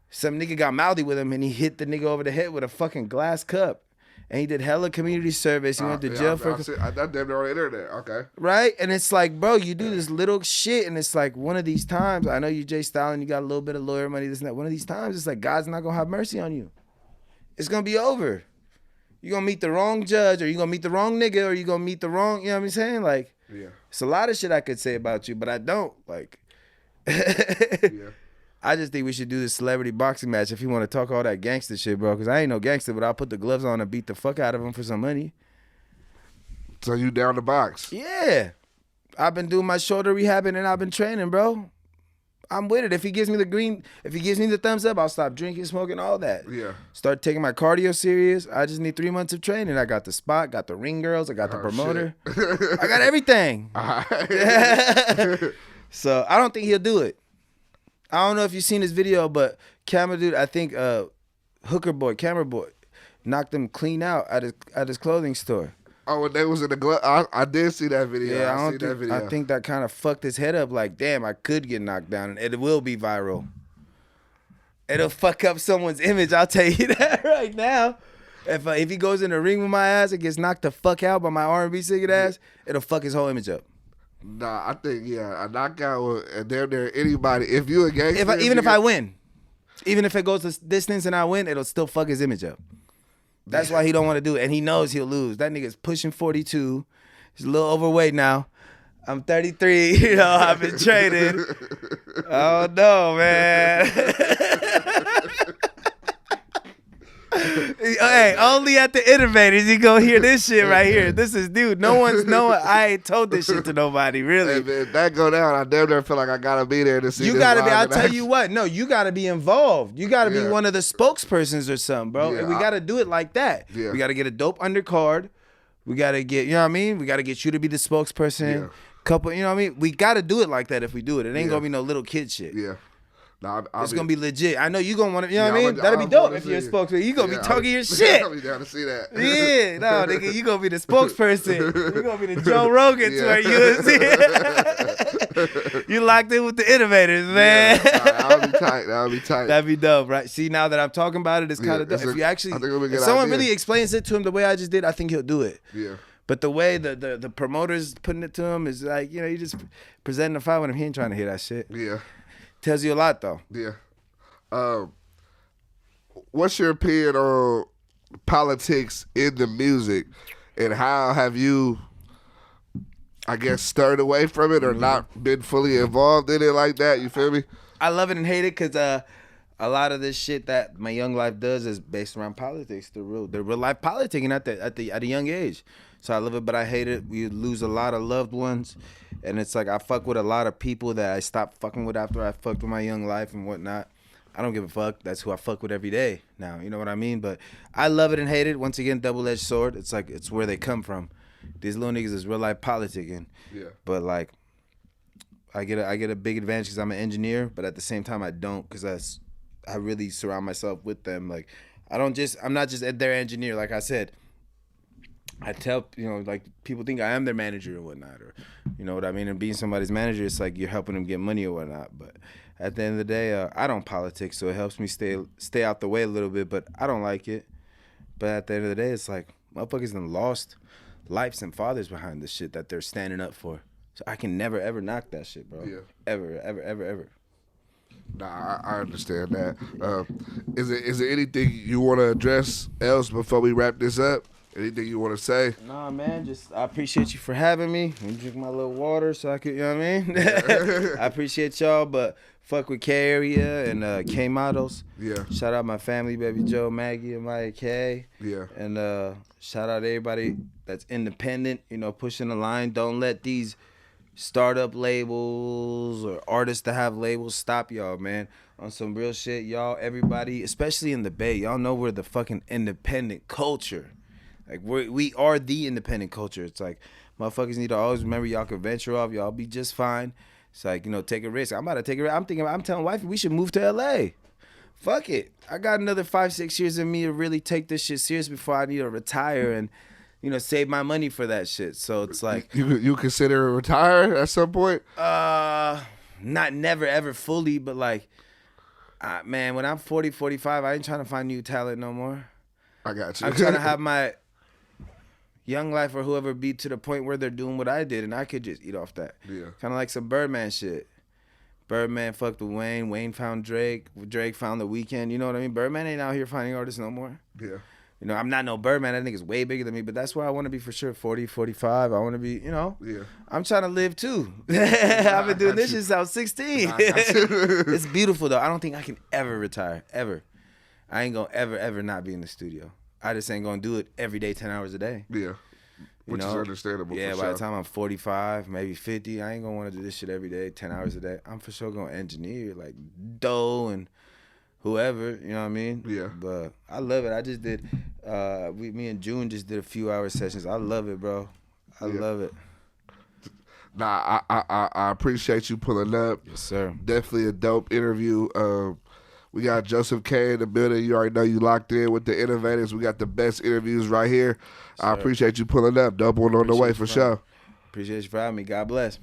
some nigga got mouthy with him, and he hit the nigga over the head with a fucking glass cup. And he did hella community service. He went to jail for. I damn near on the internet. Okay. Right, and it's like, bro, you do this little shit, and it's like one of these times. I know you Jay Stalin, you got a little bit of lawyer money, this and that. One of these times, it's like God's not gonna have mercy on you. It's gonna be over. You're gonna meet the wrong judge, or you're gonna meet the wrong nigga, or you're gonna meet the wrong, you know what I'm saying? Like, it's a lot of shit I could say about you, but I don't. Like, I just think we should do this celebrity boxing match if you want to talk all that gangster shit, bro. Because I ain't no gangster, but I'll put the gloves on and beat the fuck out of him for some money. So you down the box? Yeah. I've been doing my shoulder rehabbing and I've been training, bro. I'm with it. If he gives me the thumbs up, I'll stop drinking, smoking, all that. Yeah. Start taking my cardio serious. I just need 3 months of training. I got the spot, got the ring girls, I got the promoter. I got everything. So I don't think he'll do it. I don't know if you've seen this video, but camera dude, I think camera boy, knocked him clean out at his clothing store. Oh, when they was in the glove, I did see that video. Yeah, I think that kind of fucked his head up. Like, damn, I could get knocked down, and it will be viral. It'll fuck up someone's image. I'll tell you that right now. If he goes in the ring with my ass and gets knocked the fuck out by my R&B singing ass, it'll fuck his whole image up. Nah, I think a knockout will, and damn near anybody. If you a gangster, even if I win, even if it goes to distance and I win, it'll still fuck his image up. That's why he don't want to do it, and he knows he'll lose. That nigga's pushing 42. He's a little overweight now. I'm 33. You know, I've been training. Oh no, man. Hey, only at the Innovators you gonna hear this shit right here. This is dude. No one's knowing. I ain't told this shit to nobody, really. Hey, man, if that go down, I damn near feel like I gotta be there to see. You gotta be. I'll tell you what. No, you gotta be involved. You gotta be one of the spokespersons or something, bro. Yeah, and we gotta do it like that. Yeah. We gotta get a dope undercard. We gotta get, you know what I mean? We gotta get you to be the spokesperson. Yeah. Couple, you know what I mean? We gotta do it like that if we do it. It ain't gonna be no little kid shit. Yeah. Nah, it's gonna be legit. I know you gonna want to, you know what I mean? That'll be dope if you're a spokesperson. You gonna be talking your shit. I'll be down to see that. Yeah, no, nigga, you gonna be the spokesperson. You gonna be the Joe Rogan to our UFC. You locked in with the Innovators, man. Yeah, that would be tight. That would be tight. That'd be dope, right? See, now that I'm talking about it, it's kind of dope. If you actually, if someone really explains it to him the way I just did, I think he'll do it. Yeah. But the way the promoters putting it to him is like, you know, you just presenting the fight with him. He ain't trying to hear that shit. Yeah. Tells you a lot, though. Yeah. What's your opinion on politics in the music, and how have you, I guess, stirred away from it or not been fully involved in it like that? You feel me? I love it and hate it because a lot of this shit that my young life does is based around politics, the real life politicking at a young age. So I love it, but I hate it. We lose a lot of loved ones, and it's like I fuck with a lot of people that I stopped fucking with after I fucked with my young life and whatnot. I don't give a fuck. That's who I fuck with every day now. You know what I mean? But I love it and hate it. Once again, double-edged sword. It's like it's where they come from. These little niggas is real life politicking. Yeah. But like, I get a big advantage because I'm an engineer, but at the same time I don't, because I really surround myself with them. Like, I'm not just their engineer. Like I said, I tell, you know, like people think I am their manager or whatnot, or you know what I mean. And being somebody's manager, it's like you're helping them get money or whatnot. But at the end of the day, I don't politics, so it helps me stay out the way a little bit. But I don't like it. But at the end of the day, it's like motherfuckers done lost lives and fathers behind the shit that they're standing up for. So I can never ever knock that shit, bro. Yeah. Ever. Nah, I understand that. Is there anything you want to address else before we wrap this up? Anything you want to say? Nah, man. Just I appreciate you for having me. Let me drink my little water so I could, you know what I mean? I appreciate y'all, but fuck with K Area and K Models. Yeah. Shout out my family, Baby Joe, Maggie, and Maya K. Yeah. And shout out everybody that's independent, you know, pushing the line. Don't let these startup labels or artists that have labels stop y'all, man. On some real shit, y'all, everybody, especially in the Bay, y'all know we're the fucking independent culture. Like, we are the independent culture. It's like, motherfuckers need to always remember y'all can venture off. Y'all be just fine. It's like, you know, take a risk. I'm about to take a risk. I'm telling wifey we should move to L.A. Fuck it. I got another 5-6 years in me to really take this shit serious before I need to retire and, you know, save my money for that shit. So it's like... You consider retire at some point? Not never, ever fully, but like, man, when I'm 40, 45, I ain't trying to find new talent no more. I got you. I'm trying to have my young life or whoever be to the point where they're doing what I did and I could just eat off that. Yeah. Kind of like some Birdman shit. Birdman fucked with Wayne. Wayne found Drake. Drake found The Weeknd. You know what I mean? Birdman ain't out here finding artists no more. Yeah. You know, I'm not no Birdman. That nigga's way bigger than me, but that's where I want to be for sure. 40, 45. I want to be, you know. Yeah. I'm trying to live too. I've been doing this since I was 16. It's beautiful though. I don't think I can ever retire. Ever. I ain't gonna ever not be in the studio. I just ain't gonna do it every day, 10 hours a day. Yeah. Which is understandable. Yeah, for by sure. the time I'm 45, maybe 50, I ain't gonna wanna do this shit every day, 10 hours a day. I'm for sure gonna engineer like Doe and whoever, you know what I mean? Yeah. But I love it. I just did, me and June just did a few hour sessions. I love it, bro. I love it. Nah, I appreciate you pulling up. Yes, sir. Definitely a dope interview. We got Joseph K in the building. You already know you locked in with the Innovators. We got the best interviews right here. Yes, I appreciate you pulling up. Dope one on the way for sure. Appreciate you for having me. God bless.